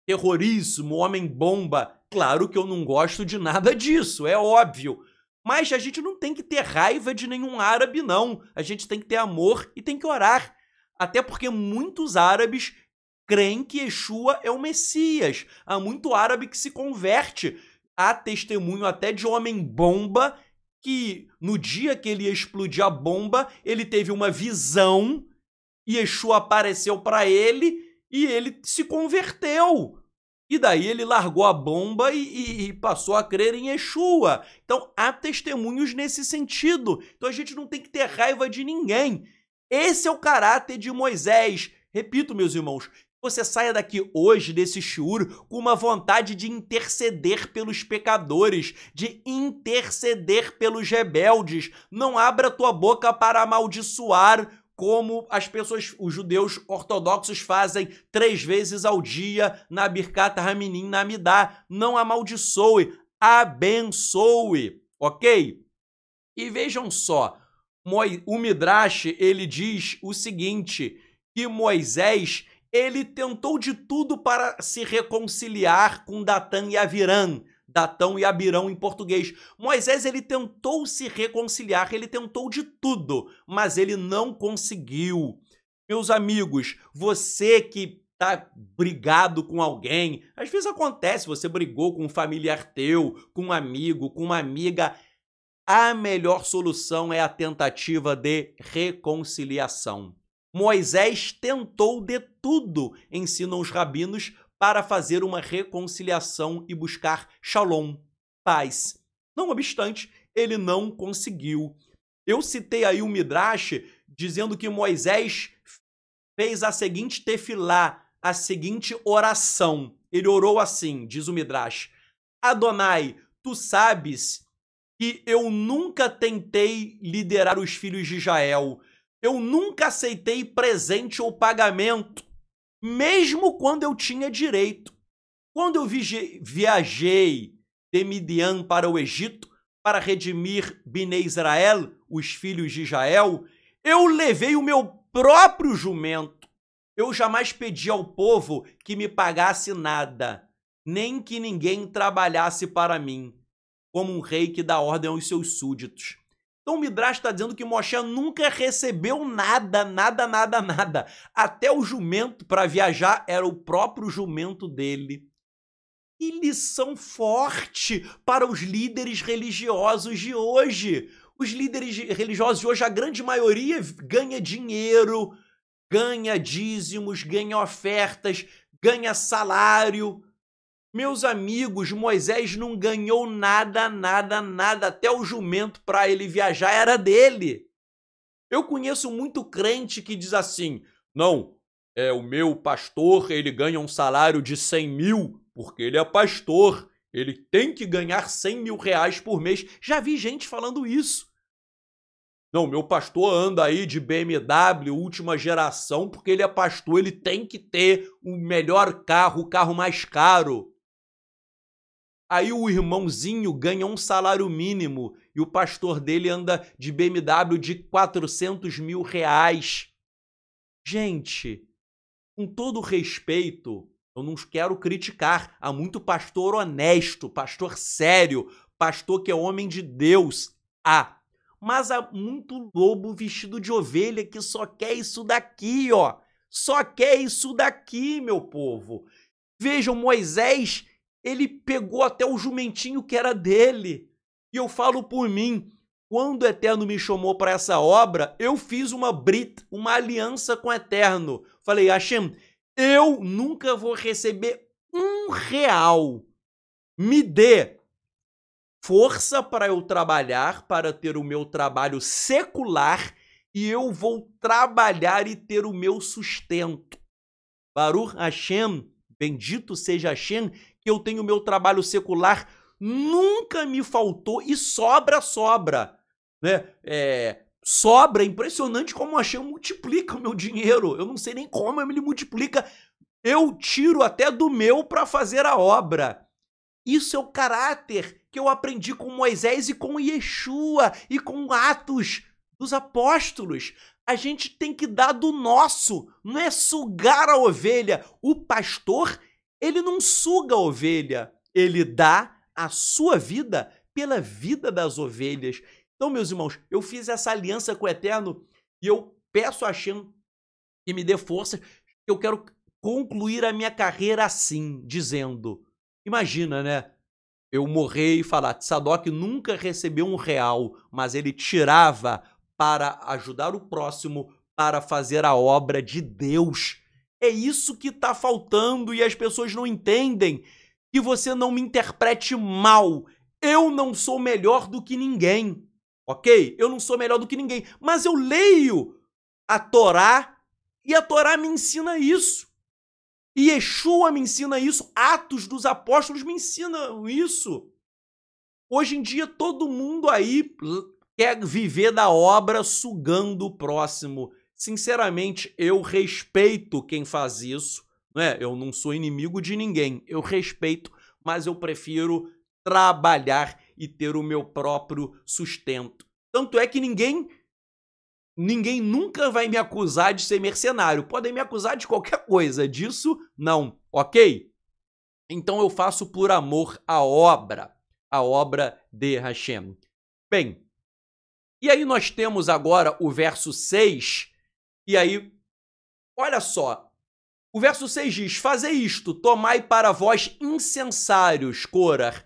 terrorismo, homem-bomba. Claro que eu não gosto de nada disso, é óbvio. Mas a gente não tem que ter raiva de nenhum árabe, não. A gente tem que ter amor e tem que orar. Até porque muitos árabes creem que Yeshua é o Messias. Há muito árabe que se converte. Há testemunho até de homem-bomba que, no dia que ele ia explodir a bomba, ele teve uma visão, Yeshua apareceu para ele e ele se converteu. E daí ele largou a bomba e passou a crer em Yeshua. Então há testemunhos nesse sentido. Então a gente não tem que ter raiva de ninguém. Esse é o caráter de Moisés. Repito, meus irmãos, você saia daqui hoje, desse shiur, com uma vontade de interceder pelos pecadores, de interceder pelos rebeldes. Não abra tua boca para amaldiçoar, como as pessoas, os judeus ortodoxos fazem 3 vezes ao dia na Birkat Haminim, na Amidá. Não amaldiçoe, abençoe, ok? E vejam só, o Midrash, ele diz o seguinte, que Moisés, ele tentou de tudo para se reconciliar com Datã e Avirã. Datão e Abirão em português. Moisés, ele tentou se reconciliar, ele tentou de tudo, mas ele não conseguiu. Meus amigos, você que tá brigado com alguém, às vezes acontece, você brigou com um familiar teu, com um amigo, com uma amiga, a melhor solução é a tentativa de reconciliação. Moisés tentou de tudo, ensinam os rabinos, para fazer uma reconciliação e buscar shalom, paz. Não obstante, ele não conseguiu. Eu citei aí o Midrash dizendo que Moisés fez a seguinte tefilá, a seguinte oração. Ele orou assim, diz o Midrash, Adonai, tu sabes que eu nunca tentei liderar os filhos de Israel. Eu nunca aceitei presente ou pagamento, mesmo quando eu tinha direito. Quando eu viajei de Midian para o Egito para redimir Bnei Israel, os filhos de Israel, eu levei o meu próprio jumento. Eu jamais pedi ao povo que me pagasse nada, nem que ninguém trabalhasse para mim, como um rei que dá ordem aos seus súditos. Então o Midrash está dizendo que Moshe nunca recebeu nada. Até o jumento para viajar era o próprio jumento dele. Que lição forte para os líderes religiosos de hoje. Os líderes religiosos de hoje, a grande maioria ganha dinheiro, ganha dízimos, ganha ofertas, ganha salário. Meus amigos, Moisés não ganhou nada, nada, nada. Até o jumento para ele viajar era dele. Eu conheço muito crente que diz assim, não, o meu pastor, ele ganha um salário de 100 mil, porque ele é pastor. Ele tem que ganhar 100 mil reais por mês. Já vi gente falando isso. Não, meu pastor anda aí de BMW, última geração, porque ele é pastor, ele tem que ter o melhor carro, o carro mais caro. Aí o irmãozinho ganha um salário mínimo e o pastor dele anda de BMW de 400 mil reais. Gente, com todo respeito, eu não quero criticar. Há muito pastor honesto, pastor sério, pastor que é homem de Deus. Mas há muito lobo vestido de ovelha que só quer isso daqui, ó. Só quer isso daqui, meu povo. Vejam, Moisés, ele pegou até o jumentinho que era dele. E eu falo por mim, quando o Eterno me chamou para essa obra, eu fiz uma aliança com o Eterno. Falei, Hashem, eu nunca vou receber R$1. Me dê força para eu trabalhar, para ter o meu trabalho secular, e eu vou trabalhar e ter o meu sustento. Baruch Hashem, bendito seja Hashem, que eu tenho o meu trabalho secular, nunca me faltou e sobra, né? Sobra, impressionante como Hashem multiplica o meu dinheiro. Eu não sei nem como ele multiplica. Eu tiro até do meu para fazer a obra. Isso é o caráter que eu aprendi com Moisés e com Yeshua e com Atos dos Apóstolos. A gente tem que dar do nosso, não é sugar a ovelha. O pastor, ele não suga a ovelha, ele dá a sua vida pela vida das ovelhas. Então, meus irmãos, eu fiz essa aliança com o Eterno e eu peço a Hashem que me dê força. Eu quero concluir a minha carreira assim, dizendo, imagina, né? Eu morrer e falar, Tzadok nunca recebeu R$1, mas ele tirava para ajudar o próximo, para fazer a obra de Deus. É isso que está faltando e as pessoas não entendem. Que você não me interprete mal. Eu não sou melhor do que ninguém, ok? Eu não sou melhor do que ninguém, mas eu leio a Torá e a Torá me ensina isso. E Yeshua me ensina isso, Atos dos Apóstolos me ensinam isso. Hoje em dia todo mundo aí quer viver da obra sugando o próximo. Sinceramente, eu respeito quem faz isso, né? Eu não sou inimigo de ninguém, eu respeito, mas eu prefiro trabalhar e ter o meu próprio sustento. Tanto é que ninguém nunca vai me acusar de ser mercenário. Podem me acusar de qualquer coisa, disso não, ok? Então eu faço por amor à obra de Hashem. Bem, e aí nós temos agora o verso 6, e aí, olha só, o verso 6 diz, fazei isto, tomai para vós incensários, Corah.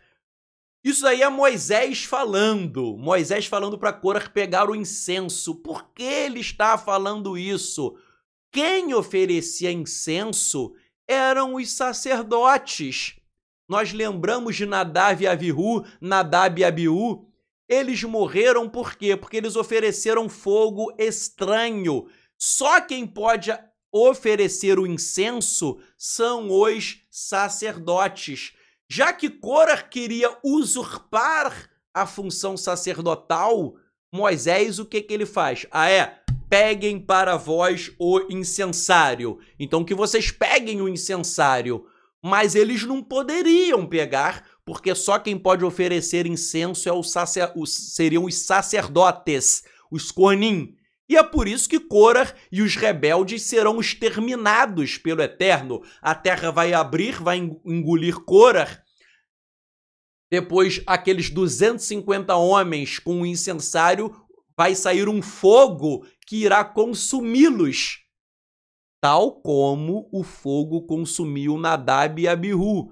Isso aí é Moisés falando para Corah pegar o incenso. Por que ele está falando isso? Quem oferecia incenso eram os sacerdotes. Nós lembramos de Nadab e Abiú, eles morreram por quê? Porque eles ofereceram fogo estranho. Só quem pode oferecer o incenso são os sacerdotes. Já que Corah queria usurpar a função sacerdotal, Moisés, o que ele faz? Peguem para vós o incensário. Então que vocês peguem o incensário. Mas eles não poderiam pegar, porque só quem pode oferecer incenso seriam os sacerdotes, os Kohanim. E é por isso que Corah e os rebeldes serão exterminados pelo Eterno. A terra vai abrir, vai engolir Corah. Depois, aqueles 250 homens com o incensário, vai sair um fogo que irá consumi-los. Tal como o fogo consumiu Nadab e Abiú.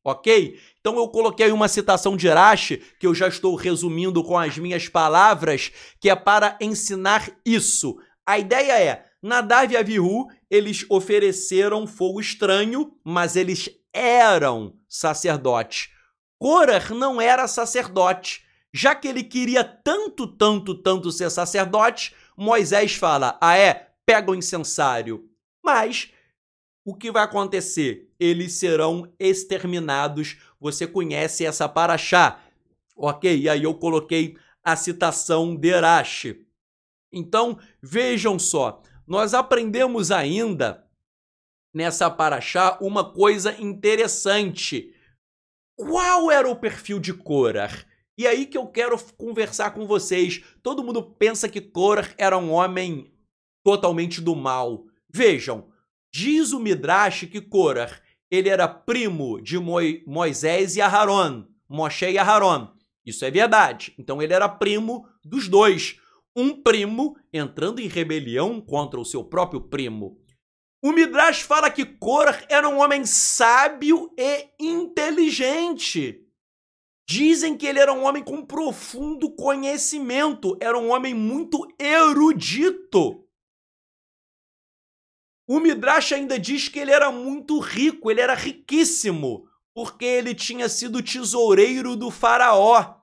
Ok? Então eu coloquei uma citação de Rashi, que eu já estou resumindo com as minhas palavras, que é para ensinar isso. A ideia é, Nadab e Abiú, eles ofereceram fogo estranho, mas eles eram sacerdotes. Corah não era sacerdote. Já que ele queria tanto ser sacerdote, Moisés fala, pega o incensário. Mas o que vai acontecer? Eles serão exterminados. Você conhece essa paraxá, ok? E aí eu coloquei a citação de Rashi. Então, vejam só, nós aprendemos ainda nessa paraxá uma coisa interessante. Qual era o perfil de Corah? E aí que eu quero conversar com vocês. Todo mundo pensa que Corah era um homem totalmente do mal. Vejam, diz o Midrash que Corah, ele era primo de Moisés e Aharon, Moshe e Aharon. Isso é verdade. Então ele era primo dos dois. Um primo entrando em rebelião contra o seu próprio primo. O Midrash fala que Corah era um homem sábio e inteligente. Dizem que ele era um homem com profundo conhecimento, era um homem muito erudito. O Midrash ainda diz que ele era muito rico, ele era riquíssimo, porque ele tinha sido tesoureiro do faraó.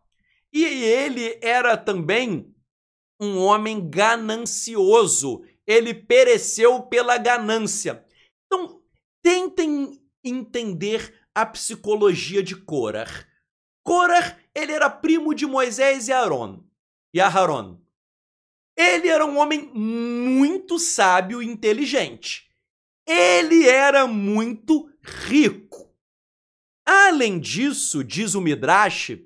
E ele era também um homem ganancioso, ele pereceu pela ganância. Então, tentem entender a psicologia de Corah. Corah, ele era primo de Moisés e Aharon. Ele era um homem muito sábio e inteligente. Ele era muito rico. Além disso, diz o Midrash,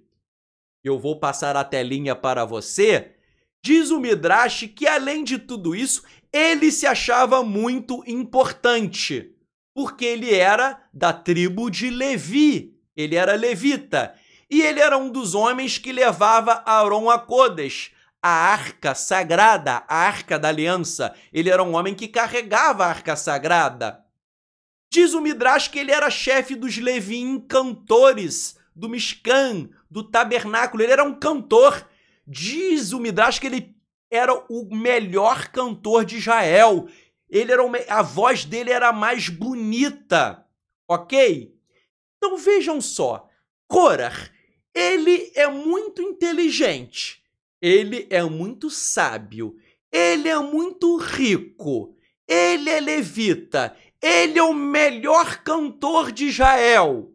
eu vou passar a telinha para você, diz o Midrash que além de tudo isso, ele se achava muito importante, porque ele era da tribo de Levi, ele era levita. E ele era um dos homens que levava Aron a Kodesh, a arca sagrada, a arca da aliança. Ele era um homem que carregava a arca sagrada. Diz o Midrash que ele era chefe dos Levim cantores, do Mishkan, do tabernáculo. Ele era um cantor. Diz o Midrash que ele era o melhor cantor de Israel. A voz dele era a mais bonita, ok? Então vejam só, Corah, ele é muito inteligente, ele é muito sábio, ele é muito rico, ele é levita, ele é o melhor cantor de Israel.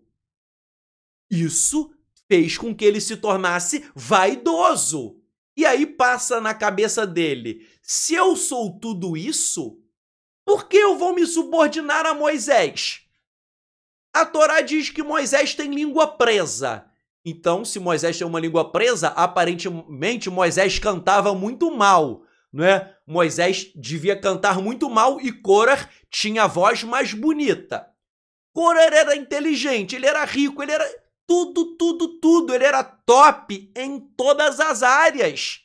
Isso fez com que ele se tornasse vaidoso. E aí passa na cabeça dele, se eu sou tudo isso, por que eu vou me subordinar a Moisés? A Torá diz que Moisés tem língua presa. Então, se Moisés tem uma língua presa, aparentemente Moisés cantava muito mal, não é? Moisés devia cantar muito mal e Corah tinha a voz mais bonita. Corah era inteligente, ele era rico, ele era tudo. Ele era top em todas as áreas.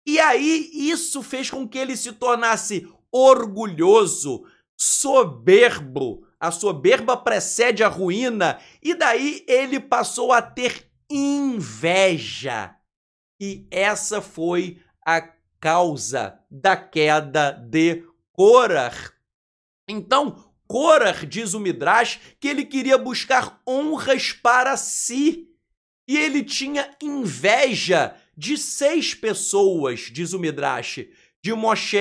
E aí, isso fez com que ele se tornasse orgulhoso, soberbo. A soberba precede a ruína, e daí ele passou a ter inveja. E essa foi a causa da queda de Corah. Então, Corah, diz o Midrash, que ele queria buscar honras para si. E ele tinha inveja de 6 pessoas, diz o Midrash, de Moshe,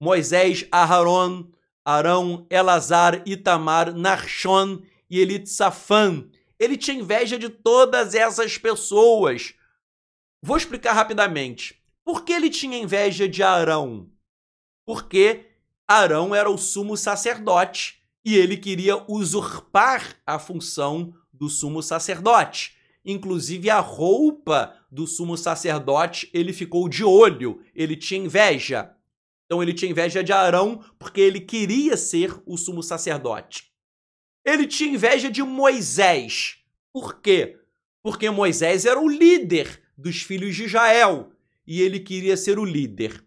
Moisés, Aharon, Arão, Elazar, Itamar, Narshon e Elitsafan. Ele tinha inveja de todas essas pessoas. Vou explicar rapidamente. Por que ele tinha inveja de Arão? Porque Arão era o sumo sacerdote e ele queria usurpar a função do sumo sacerdote. Inclusive a roupa do sumo sacerdote ele ficou de olho, ele tinha inveja. Então ele tinha inveja de Arão porque ele queria ser o sumo sacerdote. Ele tinha inveja de Moisés. Por quê? Porque Moisés era o líder dos filhos de Israel e ele queria ser o líder.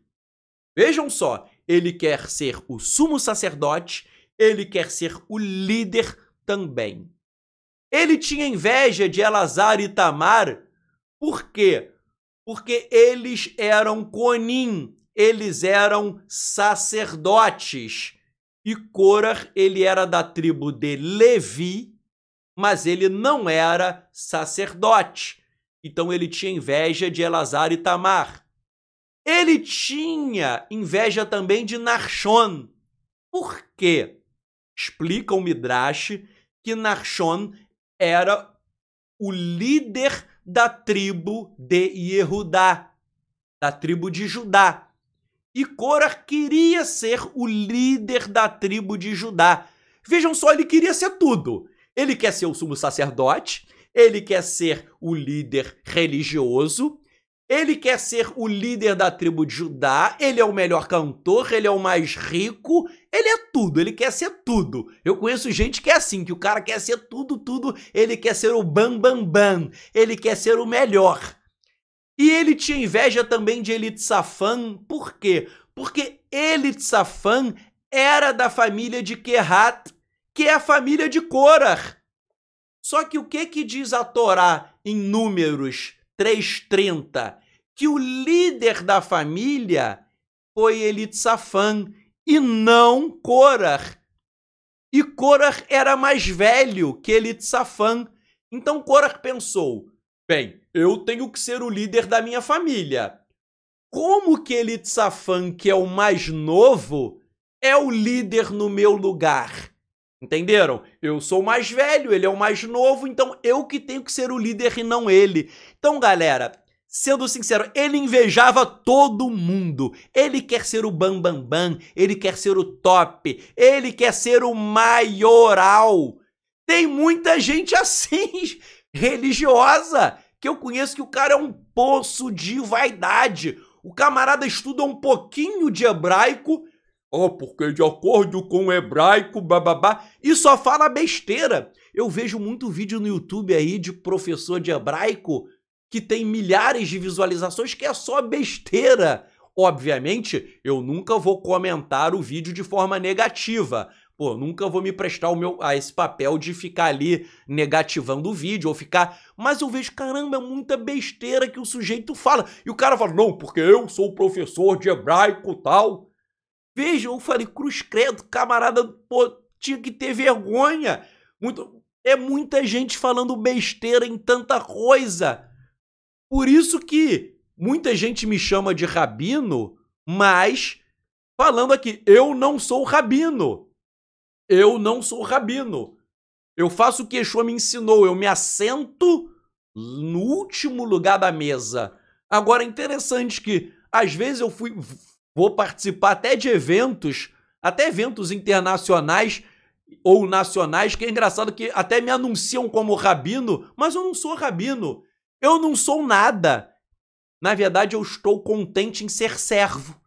Vejam só, ele quer ser o sumo sacerdote, ele quer ser o líder também. Ele tinha inveja de Elazar e Itamar. Por quê? Porque eles eram Conim, eles eram sacerdotes. E Corah, ele era da tribo de Levi mas ele não era sacerdote. Então ele tinha inveja de Elazar e Tamar. Ele tinha inveja também de Narshon. Por quê? Explica o Midrash que Narshon era o líder da tribo de Yehudá, da tribo de Judá. E Korah queria ser o líder da tribo de Judá. Vejam só, ele queria ser tudo. Ele quer ser o sumo sacerdote, ele quer ser o líder religioso, ele quer ser o líder da tribo de Judá, ele é o melhor cantor, ele é o mais rico, ele é tudo, ele quer ser tudo. Eu conheço gente que é assim, que o cara quer ser tudo, ele quer ser o bam, ele quer ser o melhor. E ele tinha inveja também de Elitsafan, por quê? Porque Elitsafan era da família de Kehat, que é a família de Korah. Só que o que diz a Torá em Números 3:30? Que o líder da família foi Elitsafan e não Korah. E Korah era mais velho que Elitsafan. Então Korah pensou, bem, eu tenho que ser o líder da minha família. Como que Elitsafan, que é o mais novo, é o líder no meu lugar? Entenderam? Eu sou o mais velho, ele é o mais novo, então eu que tenho que ser o líder e não ele. Então, galera, sendo sincero, ele invejava todo mundo. Ele quer ser o bam, ele quer ser o top, ele quer ser o maioral. Tem muita gente assim, religiosa, que eu conheço que o cara é um poço de vaidade. O camarada estuda um pouquinho de hebraico, porque de acordo com o hebraico, bababá, e só fala besteira. Eu vejo muito vídeo no YouTube aí de professor de hebraico que tem milhares de visualizações que é só besteira. Obviamente, eu nunca vou comentar o vídeo de forma negativa. Pô, nunca vou me prestar a esse papel de ficar ali negativando o vídeo ou ficar... Mas eu vejo, caramba, muita besteira que o sujeito fala. E o cara fala, não, porque eu sou professor de hebraico e tal. Veja, eu falei, cruz credo, camarada, pô, tinha que ter vergonha. É muita gente falando besteira em tanta coisa. Por isso que muita gente me chama de rabino, mas falando aqui, eu não sou rabino. Eu não sou rabino. Eu faço o que Yeshua me ensinou, eu me assento no último lugar da mesa. Agora, é interessante que, às vezes, vou participar até de eventos, até eventos internacionais ou nacionais, que é engraçado que até me anunciam como rabino, mas eu não sou rabino. Eu não sou nada. Na verdade, eu estou contente em ser servo.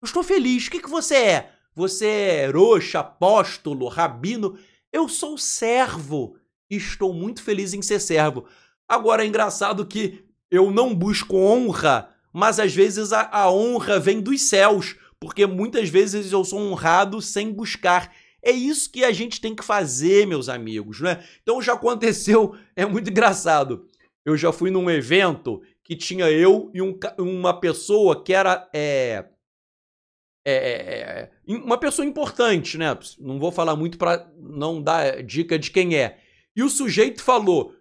Eu estou feliz. O que você é? Você é roxa, apóstolo, rabino? Eu sou servo. E estou muito feliz em ser servo. Agora, é engraçado que eu não busco honra, mas às vezes a honra vem dos céus, porque muitas vezes eu sou honrado sem buscar. É isso que a gente tem que fazer, meus amigos, né? Então já aconteceu, é muito engraçado. Eu já fui num evento que tinha eu e uma pessoa que era uma pessoa importante, né? Não vou falar muito para não dar dica de quem é. E o sujeito falou,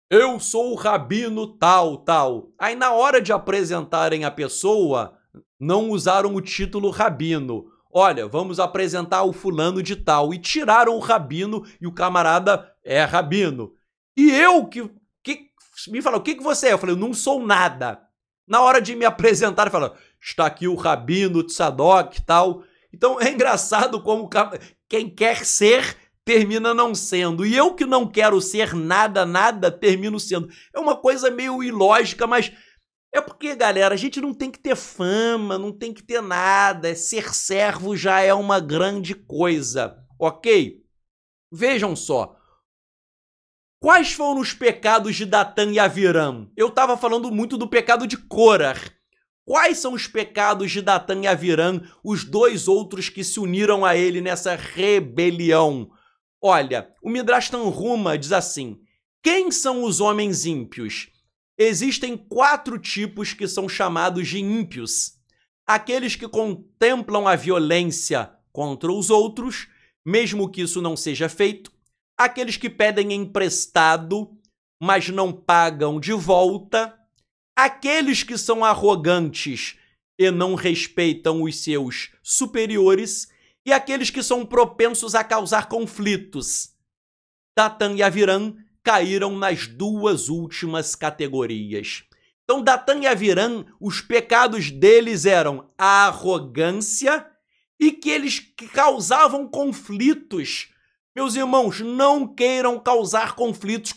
eu sou o rabino tal. Aí na hora de apresentarem a pessoa, não usaram o título rabino. Olha, vamos apresentar o fulano de tal. E tiraram o rabino e o camarada é rabino. E eu me falou, o que você é? Eu falei, eu não sou nada. Na hora de me apresentar, ele falou, está aqui o rabino Tzadok e tal. Então é engraçado como quem quer ser termina não sendo. E eu que não quero ser nada, termino sendo. É uma coisa meio ilógica, mas é porque, galera, a gente não tem que ter fama, não tem que ter nada. Ser servo já é uma grande coisa, ok? Vejam só. Quais foram os pecados de Datã e Aviram? Eu estava falando muito do pecado de Korah. Quais são os pecados de Datã e Aviram, os dois outros que se uniram a ele nessa rebelião? Olha, o Midrash Tanhuma diz assim, quem são os homens ímpios? Existem 4 tipos que são chamados de ímpios. Aqueles que contemplam a violência contra os outros, mesmo que isso não seja feito. aqueles que pedem emprestado, mas não pagam de volta, aqueles que são arrogantes e não respeitam os seus superiores, e aqueles que são propensos a causar conflitos. Datã e Aviram caíram nas duas últimas categorias. Então, Datã e Aviram, os pecados deles eram a arrogância e que eles causavam conflitos. Meus irmãos, não queiram causar conflitos,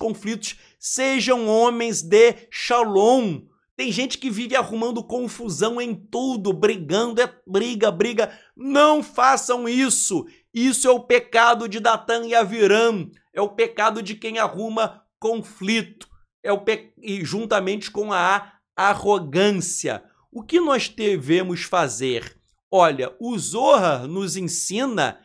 sejam homens de shalom. Tem gente que vive arrumando confusão em tudo, brigando, é briga. Não façam isso. Isso é o pecado de Datã e Aviram. É o pecado de quem arruma conflito. E juntamente com a arrogância. O que nós devemos fazer? Olha, o Zohar nos ensina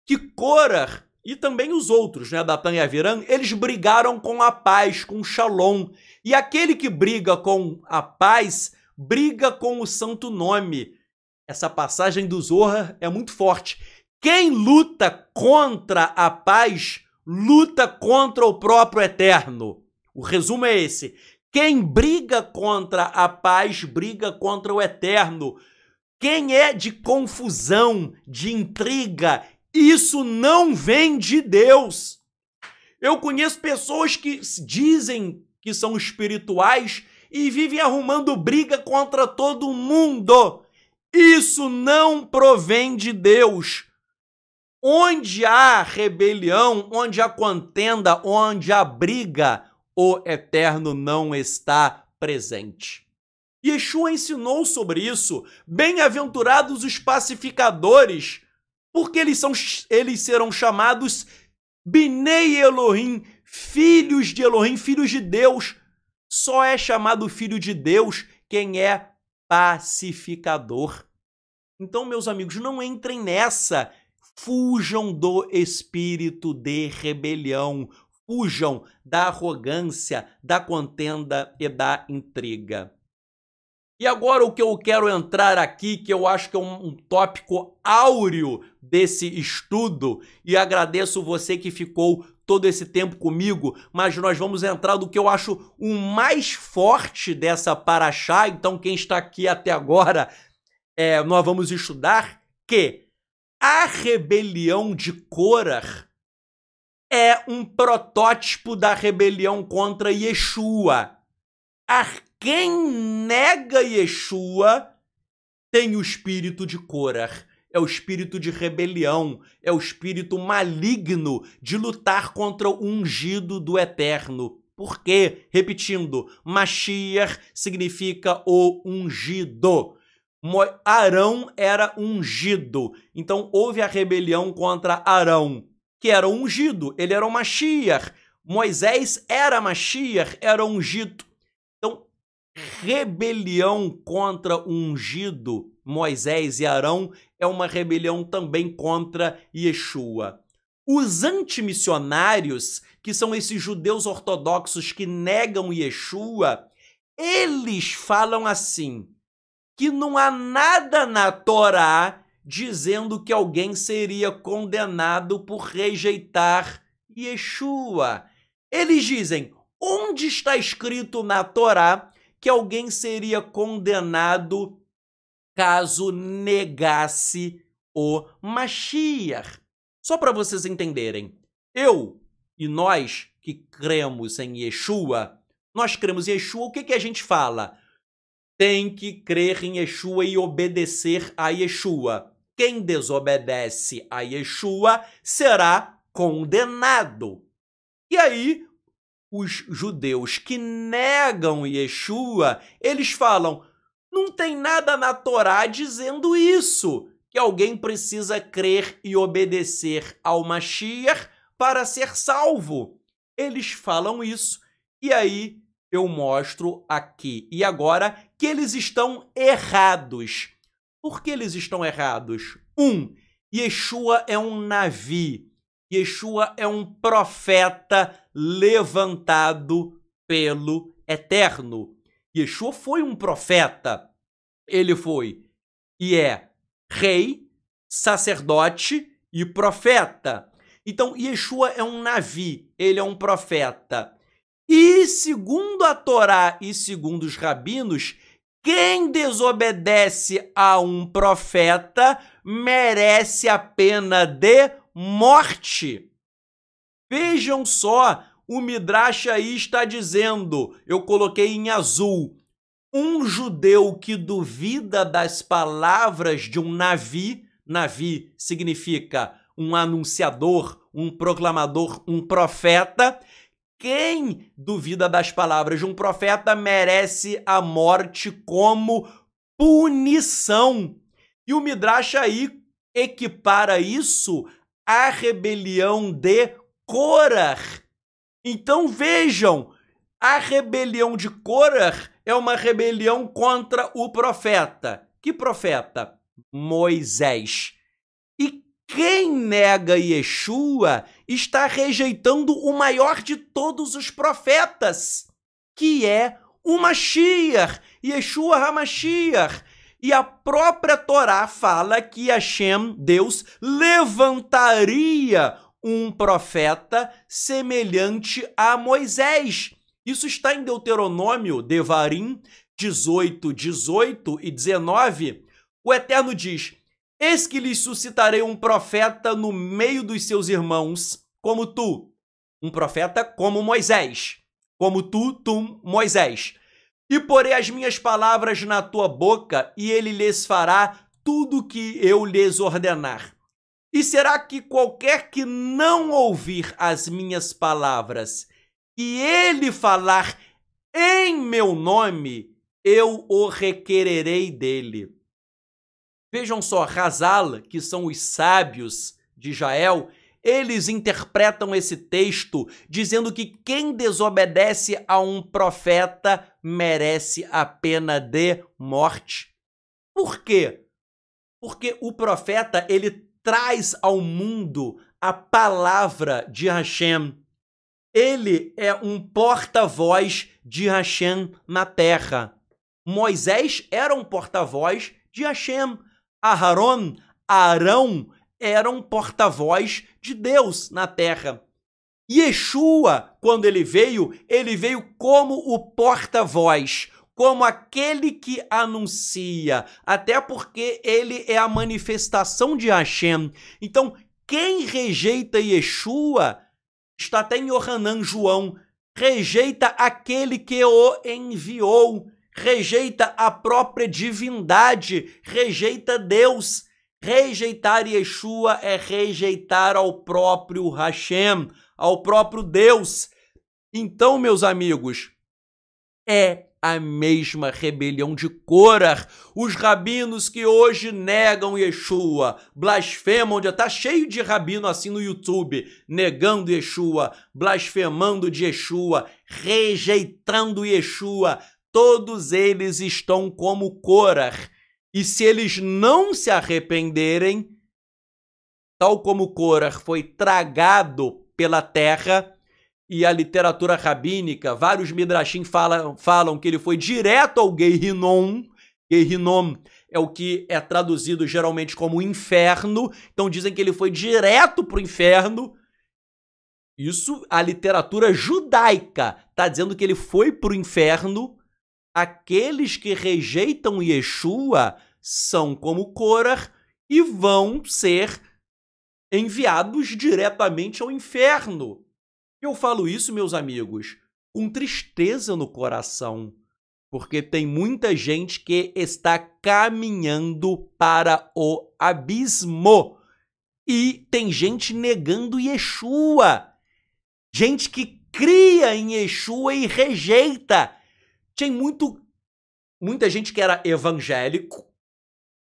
que Korah e também os outros, né, Datã e Aviram, eles brigaram com a paz, com o shalom. E aquele que briga com a paz, briga com o santo nome. Essa passagem do Zohar é muito forte. Quem luta contra a paz, luta contra o próprio Eterno. O resumo é esse. Quem briga contra a paz, briga contra o Eterno. Quem é de confusão, de intriga, isso não vem de Deus. Eu conheço pessoas que dizem que são espirituais e vivem arrumando briga contra todo mundo. Isso não provém de Deus. Onde há rebelião, onde há contenda, onde há briga, o Eterno não está presente. Yeshua ensinou sobre isso. Bem-aventurados os pacificadores, porque eles serão chamados Binei Elohim, filhos de Elohim, filhos de Deus. Só é chamado filho de Deus quem é pacificador. Então, meus amigos, não entrem nessa. Fujam do espírito de rebelião. Fujam da arrogância, da contenda e da intriga. E agora o que eu quero entrar aqui, que eu acho que é um tópico áureo desse estudo, e agradeço você que ficou todo esse tempo comigo, mas nós vamos entrar do que eu acho o mais forte dessa paraxá. Então quem está aqui até agora, nós vamos estudar que a rebelião de Korah é um protótipo da rebelião contra Yeshua. Quem nega Yeshua tem o espírito de Korah. É o espírito de rebelião, é o espírito maligno de lutar contra o ungido do Eterno. Por quê? Repetindo, Mashiach significa o ungido. Arão era ungido. Então houve a rebelião contra Arão, que era ungido, ele era o Mashiach. Moisés era Mashiach, era ungido. Então, rebelião contra o ungido, Moisés e Arão, é uma rebelião também contra Yeshua. Os antimissionários, que são esses judeus ortodoxos que negam Yeshua, eles falam assim, que não há nada na Torá dizendo que alguém seria condenado por rejeitar Yeshua. Eles dizem, onde está escrito na Torá que alguém seria condenado caso negasse o Mashiach? Só para vocês entenderem, eu e nós que cremos em Yeshua, nós cremos em Yeshua, o que a gente fala? Tem que crer em Yeshua e obedecer a Yeshua. Quem desobedece a Yeshua será condenado. E aí, os judeus que negam Yeshua, eles falam, não tem nada na Torá dizendo isso, que alguém precisa crer e obedecer ao Mashiach para ser salvo. Eles falam isso, e aí eu mostro aqui e agora que eles estão errados. Por que eles estão errados? Yeshua é um Navi. Yeshua é um profeta levantado pelo Eterno. Yeshua foi um profeta. Ele foi e é rei, sacerdote e profeta. Então, Yeshua é um Navi, ele é um profeta. E segundo a Torá e segundo os rabinos, quem desobedece a um profeta merece a pena de morte. Vejam só, o Midrash aí está dizendo, eu coloquei em azul, um judeu que duvida das palavras de um Navi, Navi significa um anunciador, um proclamador, um profeta. Quem duvida das palavras de um profeta merece a morte como punição. E o Midrash aí equipara isso à rebelião de Korah. Então vejam, a rebelião de Korah é uma rebelião contra o profeta. Que profeta? Moisés. E quem nega Yeshua está rejeitando o maior de todos os profetas, que é o Mashiach, Yeshua HaMashiach. E a própria Torá fala que Hashem, Deus, levantaria um profeta semelhante a Moisés. Isso está em Deuteronômio, Devarim 18, 18 e 19. O Eterno diz: eis que lhes suscitarei um profeta no meio dos seus irmãos, como tu. Um profeta como Moisés. Como tu, Moisés. E porei as minhas palavras na tua boca, e ele lhes fará tudo o que eu lhes ordenar. E será que qualquer que não ouvir as minhas palavras, e ele falar em meu nome, eu o requererei dele. Vejam só, Hazal, que são os sábios de Israel, eles interpretam esse texto dizendo que quem desobedece a um profeta merece a pena de morte. Por quê? Porque o profeta, ele traz ao mundo a palavra de Hashem. Ele é um porta-voz de Hashem na terra. Moisés era um porta-voz de Hashem. Arão era um porta-voz de Deus na terra. Yeshua, quando ele veio como o porta-voz, como aquele que anuncia, até porque ele é a manifestação de Hashem. Então, quem rejeita Yeshua, está até em Yohanan, João, rejeita aquele que o enviou, rejeita a própria divindade, rejeita Deus. Rejeitar Yeshua é rejeitar ao próprio Hashem, ao próprio Deus. Então, meus amigos, é a mesma rebelião de Korah. Os rabinos que hoje negam Yeshua, blasfemam, tá cheio de rabino assim no YouTube, negando Yeshua, blasfemando de Yeshua, rejeitando Yeshua. Todos eles estão como Korah. E se eles não se arrependerem, tal como Korah foi tragado pela terra, e a literatura rabínica, vários midrashim falam que ele foi direto ao Gehinom. Gehinom é o que é traduzido geralmente como inferno. Então dizem que ele foi direto para o inferno. Isso, a literatura judaica está dizendo que ele foi para o inferno. Aqueles que rejeitam Yeshua são como Korah e vão ser enviados diretamente ao inferno. Eu falo isso, meus amigos, com tristeza no coração, porque tem muita gente que está caminhando para o abismo e tem gente negando Yeshua, gente que cria em Yeshua e rejeita. Tem muita gente que era evangélico,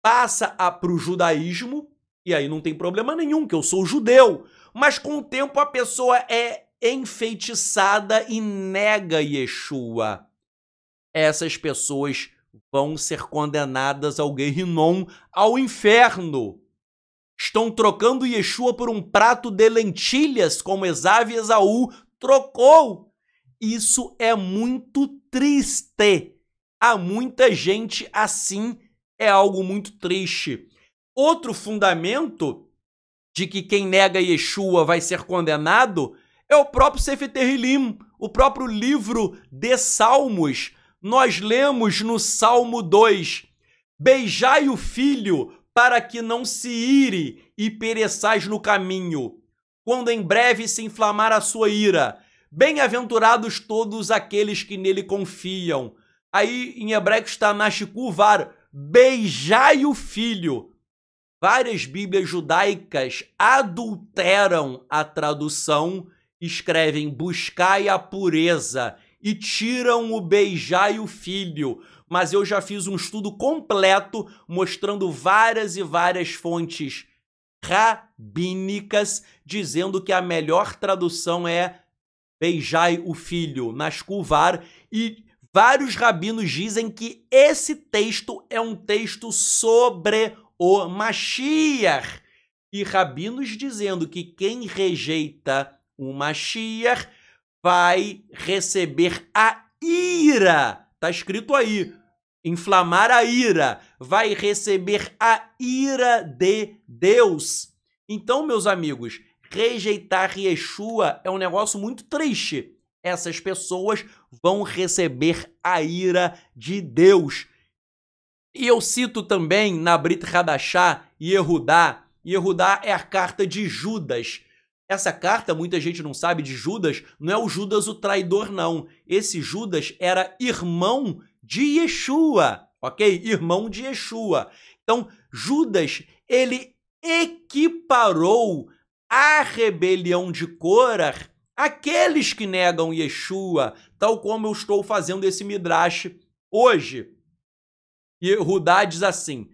passa para o judaísmo, e aí não tem problema nenhum, que eu sou judeu. Mas com o tempo a pessoa é enfeitiçada e nega Yeshua. Essas pessoas vão ser condenadas ao Gehinom, ao inferno. Estão trocando Yeshua por um prato de lentilhas, como Esav e Esaú trocou. Isso é muito triste. Há muita gente assim, é algo muito triste. Outro fundamento de que quem nega Yeshua vai ser condenado é o próprio Sefer Tehillim, o próprio livro de Salmos. Nós lemos no Salmo 2, beijai o filho para que não se ire e pereçais no caminho, quando em breve se inflamar a sua ira. Bem-aventurados todos aqueles que nele confiam. Aí em hebraico está nashikuvar, beijai o filho. Várias Bíblias judaicas adulteram a tradução, escrevem buscai a pureza e tiram o beijai o filho. Mas eu já fiz um estudo completo mostrando várias e várias fontes rabínicas dizendo que a melhor tradução é beijai o filho, nashkuvar, e vários rabinos dizem que esse texto é um texto sobre o Mashiach. E rabinos dizendo que quem rejeita o Mashiach vai receber a ira. Está escrito aí, inflamar a ira, vai receber a ira de Deus. Então, meus amigos, rejeitar Yeshua é um negócio muito triste. Essas pessoas vão receber a ira de Deus. E eu cito também na Brit Hadashah, Yehudá. Yehudá é a carta de Judas. Essa carta, muita gente não sabe, de Judas, não é o Judas o traidor, não. Esse Judas era irmão de Yeshua, ok? Irmão de Yeshua. Então, Judas, ele equiparou a rebelião de Korah àqueles que negam Yeshua, tal como eu estou fazendo esse midrash hoje. Yehudá diz assim,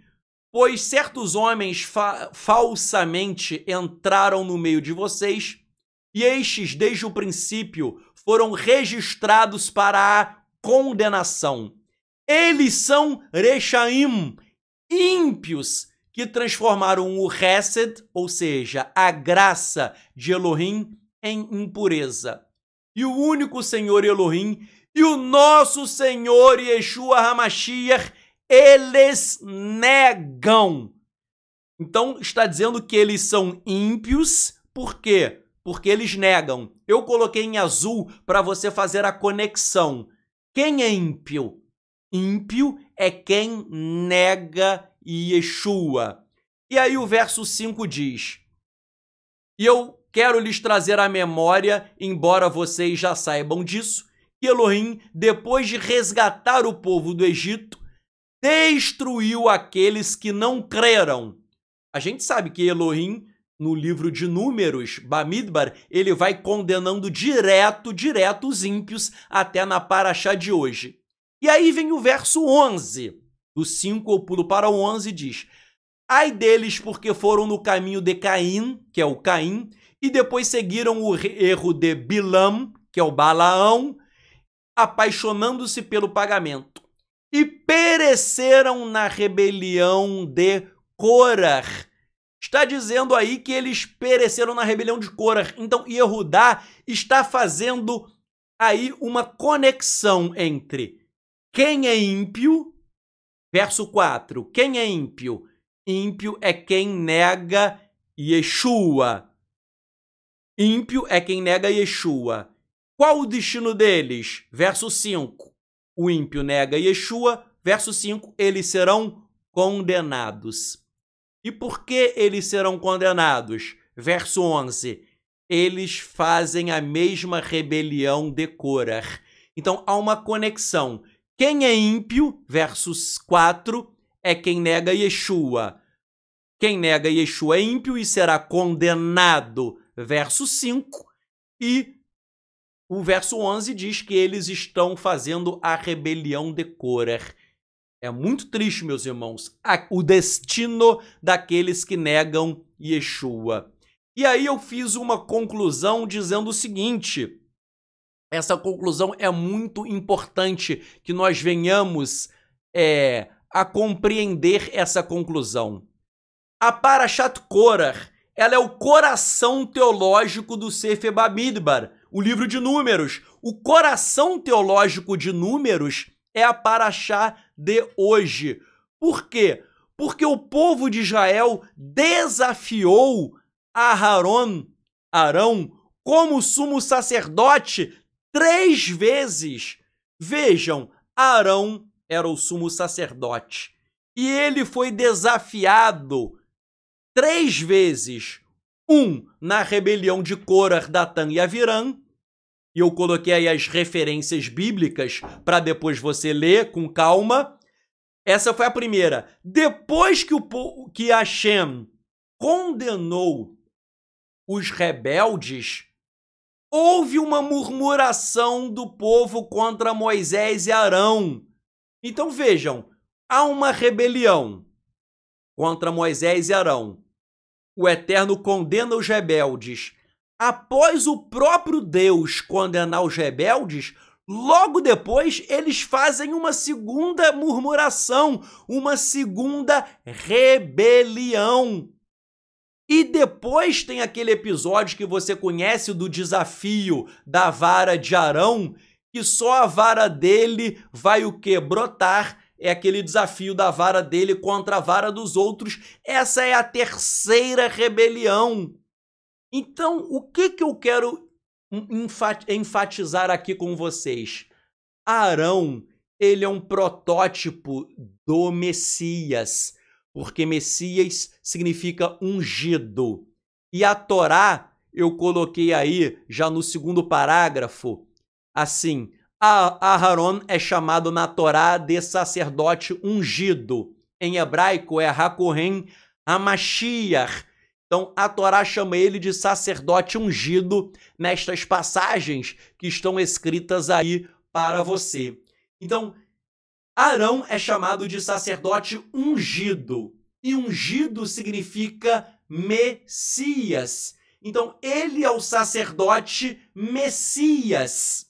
pois certos homens falsamente entraram no meio de vocês, e estes, desde o princípio, foram registrados para a condenação. Eles são Rechaim, ímpios, que transformaram o Hesed, ou seja, a graça de Elohim, em impureza. E o único Senhor Elohim e o nosso Senhor Yeshua HaMashiach, eles negam. Então, está dizendo que eles são ímpios, por quê? Porque eles negam. Eu coloquei em azul para você fazer a conexão. Quem é ímpio? Ímpio é quem nega Yeshua. E aí o verso 5 diz, e eu quero lhes trazer à memória, embora vocês já saibam disso, que Elohim, depois de resgatar o povo do Egito, destruiu aqueles que não creram. A gente sabe que Elohim, no livro de Números, Bamidbar, ele vai condenando direto os ímpios até na paraxá de hoje. E aí vem o verso 11. Do 5 eu pulo para o 11 e diz, ai deles porque foram no caminho de Caim, que é o Caim, e depois seguiram o erro de Bilam, que é o Balaão, apaixonando-se pelo pagamento. E pereceram na rebelião de Korah. Está dizendo aí que eles pereceram na rebelião de Korah. Então, Yehudá está fazendo aí uma conexão entre quem é ímpio, verso 4, quem é ímpio? Ímpio é quem nega Yeshua. Ímpio é quem nega Yeshua. Qual o destino deles? Verso 5. O ímpio nega Yeshua. Verso 5. Eles serão condenados. E por que eles serão condenados? Verso 11. Eles fazem a mesma rebelião de Korah. Então, há uma conexão. Quem é ímpio? Versos 4. É quem nega Yeshua. Quem nega Yeshua é ímpio e será condenado. Verso 5. E o verso 11 diz que eles estão fazendo a rebelião de Korah. É muito triste, meus irmãos, o destino daqueles que negam Yeshua. E aí eu fiz uma conclusão dizendo o seguinte. Essa conclusão é muito importante que nós venhamos a compreender essa conclusão. A Parashat Korah, ela é o coração teológico do Sefer Bamidbar, o livro de Números. O coração teológico de Números é a Parashá de hoje. Por quê? Porque o povo de Israel desafiou Arão, como sumo sacerdote 3 vezes. Vejam, Arão era o sumo sacerdote e ele foi desafiado 3 vezes. Na rebelião de Corah, Datã e Avirã. E eu coloquei aí as referências bíblicas para depois você ler com calma. Essa foi a primeira. Depois que Hashem condenou os rebeldes, houve uma murmuração do povo contra Moisés e Arão. Então vejam, há uma rebelião contra Moisés e Arão. O Eterno condena os rebeldes. Após o próprio Deus condenar os rebeldes, logo depois eles fazem uma segunda murmuração, uma segunda rebelião. E depois tem aquele episódio que você conhece do desafio da vara de Arão, que só a vara dele vai o quê? Brotar. É aquele desafio da vara dele contra a vara dos outros. Essa é a terceira rebelião. Então, o que eu quero enfatizar aqui com vocês? Arão, ele é um protótipo do Messias, porque Messias significa ungido. E a Torá, eu coloquei aí, já no segundo parágrafo, assim, Aharon é chamado na Torá de sacerdote ungido. Em hebraico é HaKohen HaMashiach. Então, a Torá chama ele de sacerdote ungido nestas passagens que estão escritas aí para você. Então, Arão é chamado de sacerdote ungido. E ungido significa Messias. Então, ele é o sacerdote Messias.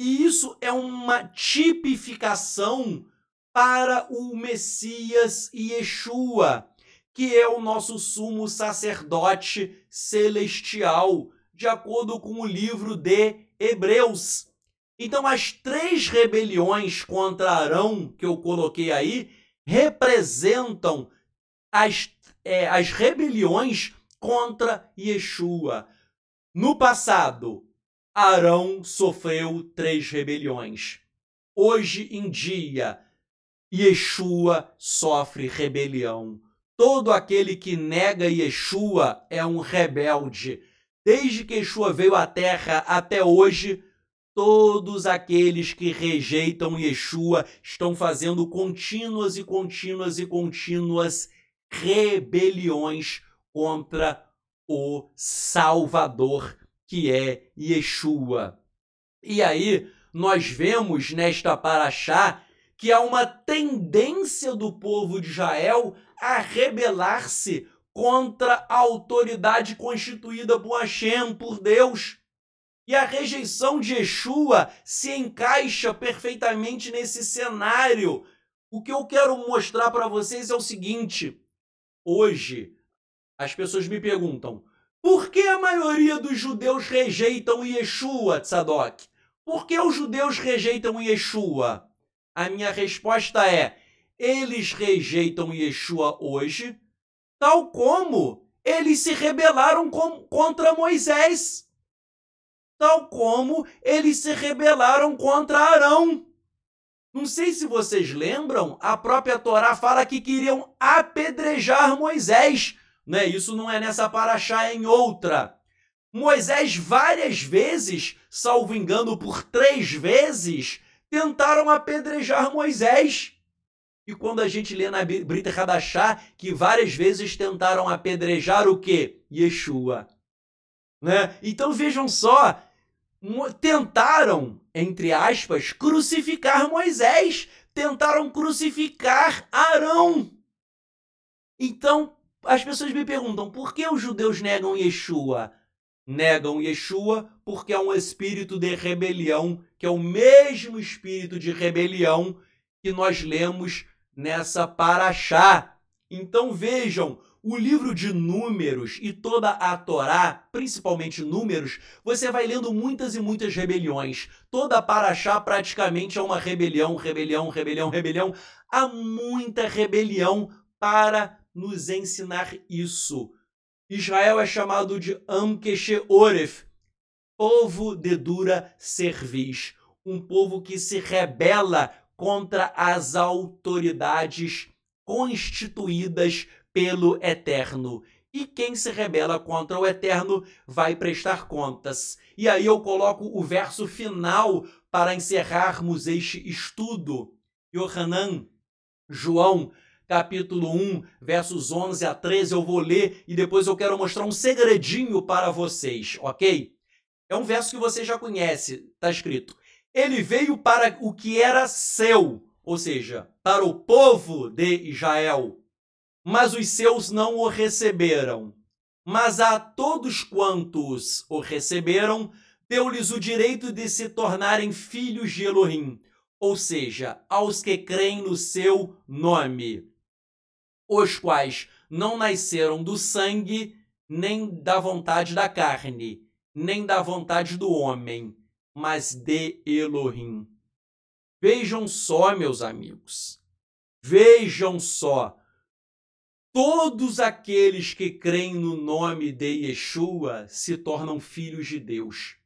E isso é uma tipificação para o Messias Yeshua, que é o nosso sumo sacerdote celestial, de acordo com o livro de Hebreus. Então, as 3 rebeliões contra Arão que eu coloquei aí representam as rebeliões contra Yeshua. No passado, Arão sofreu 3 rebeliões. Hoje em dia, Yeshua sofre rebelião. Todo aquele que nega Yeshua é um rebelde. Desde que Yeshua veio à Terra até hoje, todos aqueles que rejeitam Yeshua estão fazendo contínuas rebeliões contra o Salvador, que é Yeshua. E aí, nós vemos nesta paraxá que há uma tendência do povo de Israel a rebelar-se contra a autoridade constituída por Hashem, por Deus. E a rejeição de Yeshua se encaixa perfeitamente nesse cenário. O que eu quero mostrar para vocês é o seguinte. Hoje, as pessoas me perguntam, por que a maioria dos judeus rejeitam Yeshua, Tzadok? Por que os judeus rejeitam Yeshua? A minha resposta é, eles rejeitam Yeshua hoje, tal como eles se rebelaram contra Moisés, tal como eles se rebelaram contra Arão. Não sei se vocês lembram, a própria Torá fala que queriam apedrejar Moisés, né? Isso não é nessa paraxá, é em outra. Moisés várias vezes, salvo engano por 3 vezes, tentaram apedrejar Moisés. E quando a gente lê na Brit Hadashá que várias vezes tentaram apedrejar o quê? Yeshua. Né? Então vejam só, tentaram, entre aspas, crucificar Moisés, tentaram crucificar Arão. Então, as pessoas me perguntam, por que os judeus negam Yeshua? Negam Yeshua porque é um espírito de rebelião, que é o mesmo espírito de rebelião que nós lemos nessa paraxá. Então vejam, o livro de Números e toda a Torá, principalmente Números, você vai lendo muitas e muitas rebeliões. Toda a paraxá praticamente é uma rebelião. Há muita rebelião para nos ensinar isso. Israel é chamado de Am Keshe Oref, povo de dura cerviz, um povo que se rebela contra as autoridades constituídas pelo Eterno. E quem se rebela contra o Eterno vai prestar contas. E aí eu coloco o verso final para encerrarmos este estudo. Yohanan, João, capítulo 1, versos 11 a 13, eu vou ler e depois eu quero mostrar um segredinho para vocês, ok? É um verso que você já conhece, está escrito. Ele veio para o que era seu, ou seja, para o povo de Israel, mas os seus não o receberam. Mas a todos quantos o receberam, deu-lhes o direito de se tornarem filhos de Elohim, ou seja, aos que creem no seu nome, os quais não nasceram do sangue, nem da vontade da carne, nem da vontade do homem, mas de Elohim. Vejam só, meus amigos, vejam só. Todos aqueles que creem no nome de Yeshua se tornam filhos de Deus.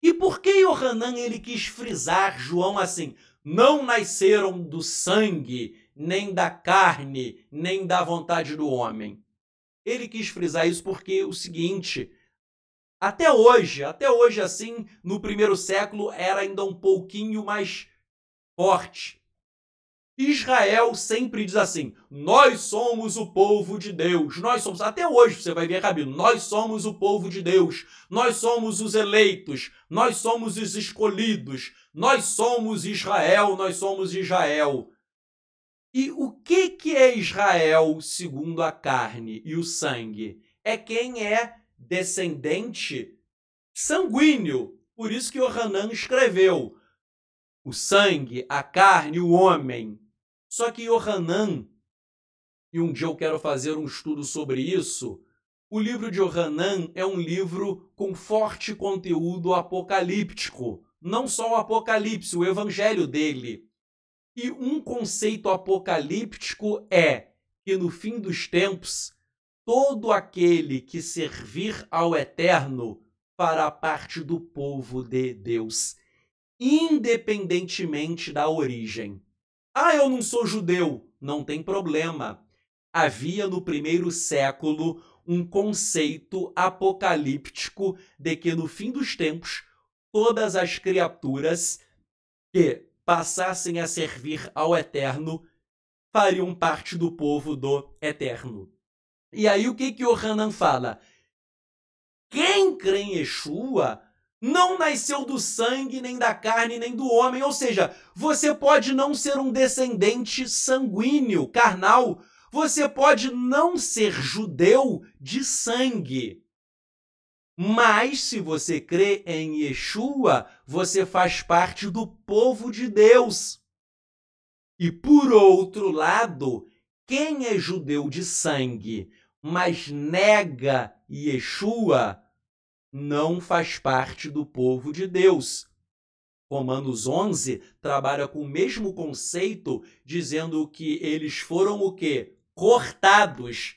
E por que Yohanan ele quis frisar João assim? Não nasceram do sangue, nem da carne, nem da vontade do homem. Ele quis frisar isso porque o seguinte, até hoje assim, no primeiro século era ainda um pouquinho mais forte. Israel sempre diz assim, nós somos o povo de Deus, nós somos, até hoje você vai ver, Rabino, nós somos o povo de Deus, nós somos os eleitos, nós somos os escolhidos, nós somos Israel, nós somos Israel. E o que é Israel segundo a carne e o sangue? É quem é descendente sanguíneo, por isso que Yohanan escreveu, o sangue, a carne, o homem. Só que Yohanan, e um dia eu quero fazer um estudo sobre isso, o livro de Yohanan é um livro com forte conteúdo apocalíptico. Não só o Apocalipse, o evangelho dele. E um conceito apocalíptico é que no fim dos tempos, todo aquele que servir ao Eterno fará parte do povo de Deus, independentemente da origem. Ah, eu não sou judeu. Não tem problema. Havia no primeiro século um conceito apocalíptico de que no fim dos tempos todas as criaturas que passassem a servir ao Eterno fariam parte do povo do Eterno. E aí o que Yohanan fala? Quem crê em Yeshua não nasceu do sangue, nem da carne, nem do homem. Ou seja, você pode não ser um descendente sanguíneo, carnal. Você pode não ser judeu de sangue. Mas, se você crê em Yeshua, você faz parte do povo de Deus. E, por outro lado, quem é judeu de sangue, mas nega Yeshua, não faz parte do povo de Deus. Romanos 11 trabalha com o mesmo conceito, dizendo que eles foram o quê? Cortados.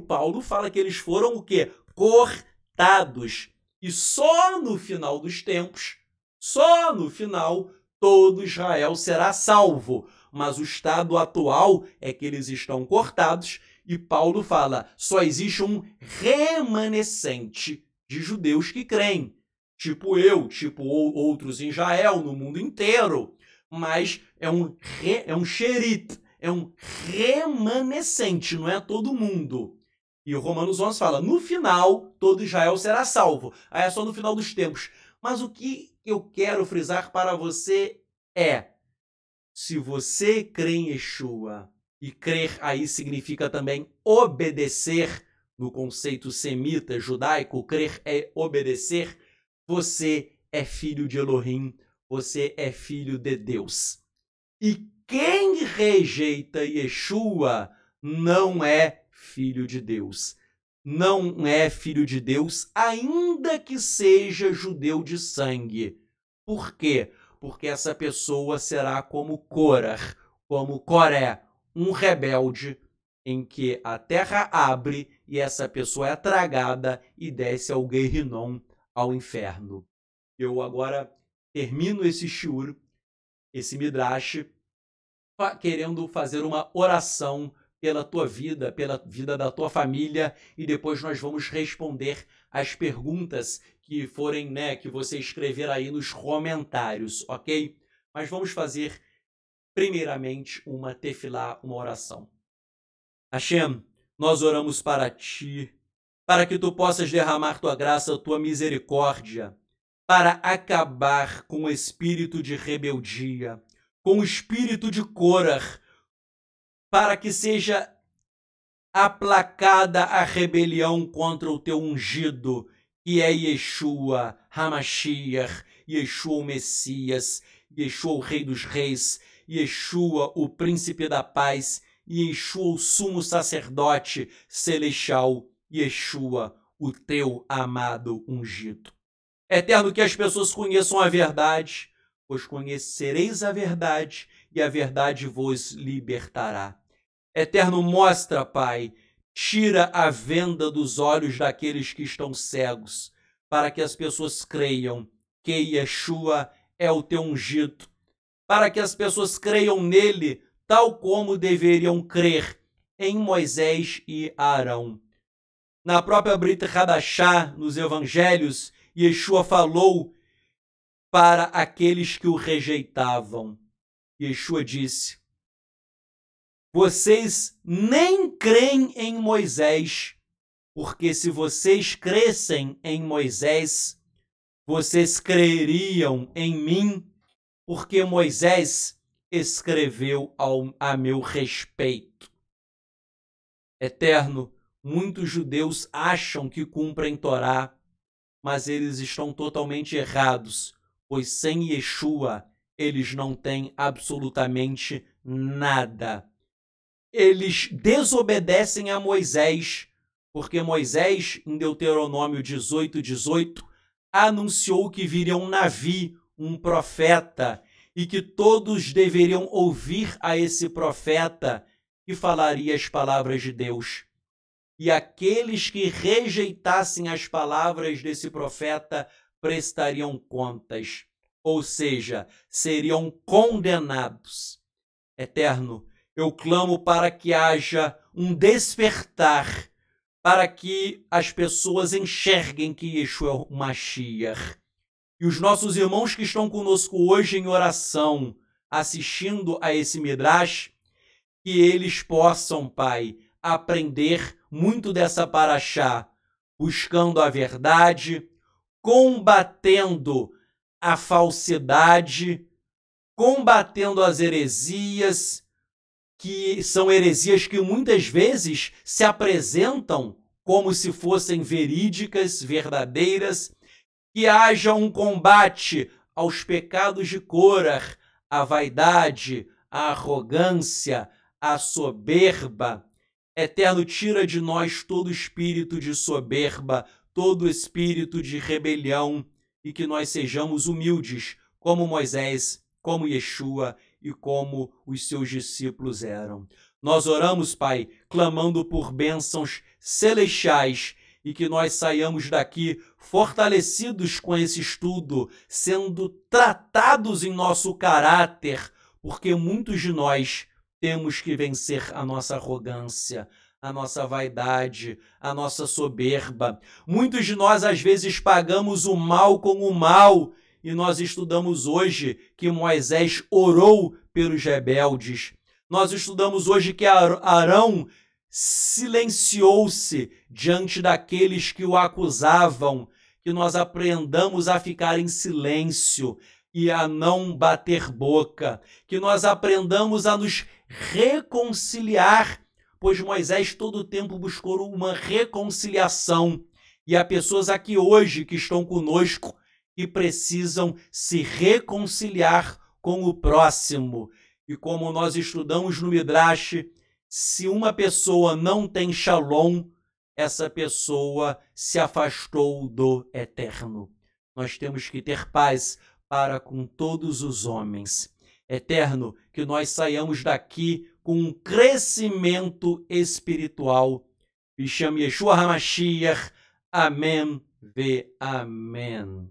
Paulo fala que eles foram o quê? Cortados. E só no final dos tempos, só no final, todo Israel será salvo. Mas o estado atual é que eles estão cortados e Paulo fala, só existe um remanescente de judeus que creem, tipo eu, tipo outros em Israel, no mundo inteiro, mas é um xerit, é um remanescente, não é todo mundo. E o Romanos 11 fala, no final, todo Israel será salvo. Aí é só no final dos tempos. Mas o que eu quero frisar para você é, se você crê em Yeshua, e crer aí significa também obedecer, no conceito semita, judaico, crer é obedecer, você é filho de Elohim, você é filho de Deus. E quem rejeita Yeshua não é filho de Deus. Não é filho de Deus, ainda que seja judeu de sangue. Por quê? Porque essa pessoa será como Korah, como Coré, um rebelde em que a terra abre e essa pessoa é tragada e desce ao Gehinnom, ao inferno. Eu agora termino esse shiur, esse midrash, querendo fazer uma oração pela tua vida, pela vida da tua família, e depois nós vamos responder as perguntas que forem, que você escrever aí nos comentários, ok? Mas vamos fazer primeiramente uma tefilá, uma oração. Hashem, nós oramos para ti, para que tu possas derramar tua graça, tua misericórdia, para acabar com o espírito de rebeldia, com o espírito de Korah, para que seja aplacada a rebelião contra o teu ungido, que é Yeshua HaMashiach, Yeshua o Messias, Yeshua o Rei dos Reis, Yeshua o Príncipe da Paz, Yeshua o Sumo Sacerdote Celestial, Yeshua o teu amado ungido. Eterno, que as pessoas conheçam a verdade, pois conhecereis a verdade e a verdade vos libertará. Eterno, mostra, Pai, tira a venda dos olhos daqueles que estão cegos, para que as pessoas creiam que Yeshua é o teu ungido, para que as pessoas creiam nele tal como deveriam crer em Moisés e Arão. Na própria Brit Hadashá, nos evangelhos, Yeshua falou para aqueles que o rejeitavam. Yeshua disse: vocês nem creem em Moisés, porque se vocês crescem em Moisés, vocês creriam em mim, porque Moisés escreveu a meu respeito. Eterno, muitos judeus acham que cumprem Torá, mas eles estão totalmente errados, pois sem Yeshua eles não têm absolutamente nada. Eles desobedecem a Moisés, porque Moisés, em Deuteronômio 18:18, anunciou que viria um Navi, um profeta, e que todos deveriam ouvir a esse profeta que falaria as palavras de Deus. E aqueles que rejeitassem as palavras desse profeta prestariam contas, ou seja, seriam condenados. Eterno, eu clamo para que haja um despertar, para que as pessoas enxerguem que Yeshua é o Mashiach. E os nossos irmãos que estão conosco hoje em oração, assistindo a esse Midrash, que eles possam, Pai, aprender muito dessa paraxá, buscando a verdade, combatendo a falsidade, combatendo as heresias, que são heresias que muitas vezes se apresentam como se fossem verídicas, verdadeiras, que haja um combate aos pecados de Korah, a vaidade, a arrogância, a soberba. Eterno, tira de nós todo espírito de soberba, todo espírito de rebelião, e que nós sejamos humildes, como Moisés, como Yeshua e como os seus discípulos eram. Nós oramos, Pai, clamando por bênçãos celestiais, e que nós saiamos daqui fortalecidos com esse estudo, sendo tratados em nosso caráter, porque muitos de nós temos que vencer a nossa arrogância, a nossa vaidade, a nossa soberba. Muitos de nós, às vezes, pagamos o mal com o mal, e nós estudamos hoje que Moisés orou pelos rebeldes. Nós estudamos hoje que Arão silenciou-se diante daqueles que o acusavam, que nós aprendamos a ficar em silêncio e a não bater boca, que nós aprendamos a nos reconciliar, pois Moisés todo o tempo buscou uma reconciliação, e há pessoas aqui hoje que estão conosco e precisam se reconciliar com o próximo. E como nós estudamos no Midrash, se uma pessoa não tem shalom, essa pessoa se afastou do Eterno. Nós temos que ter paz para com todos os homens. Eterno, que nós saiamos daqui com um crescimento espiritual. Bisham Yeshua HaMashiach. Amém ve amém.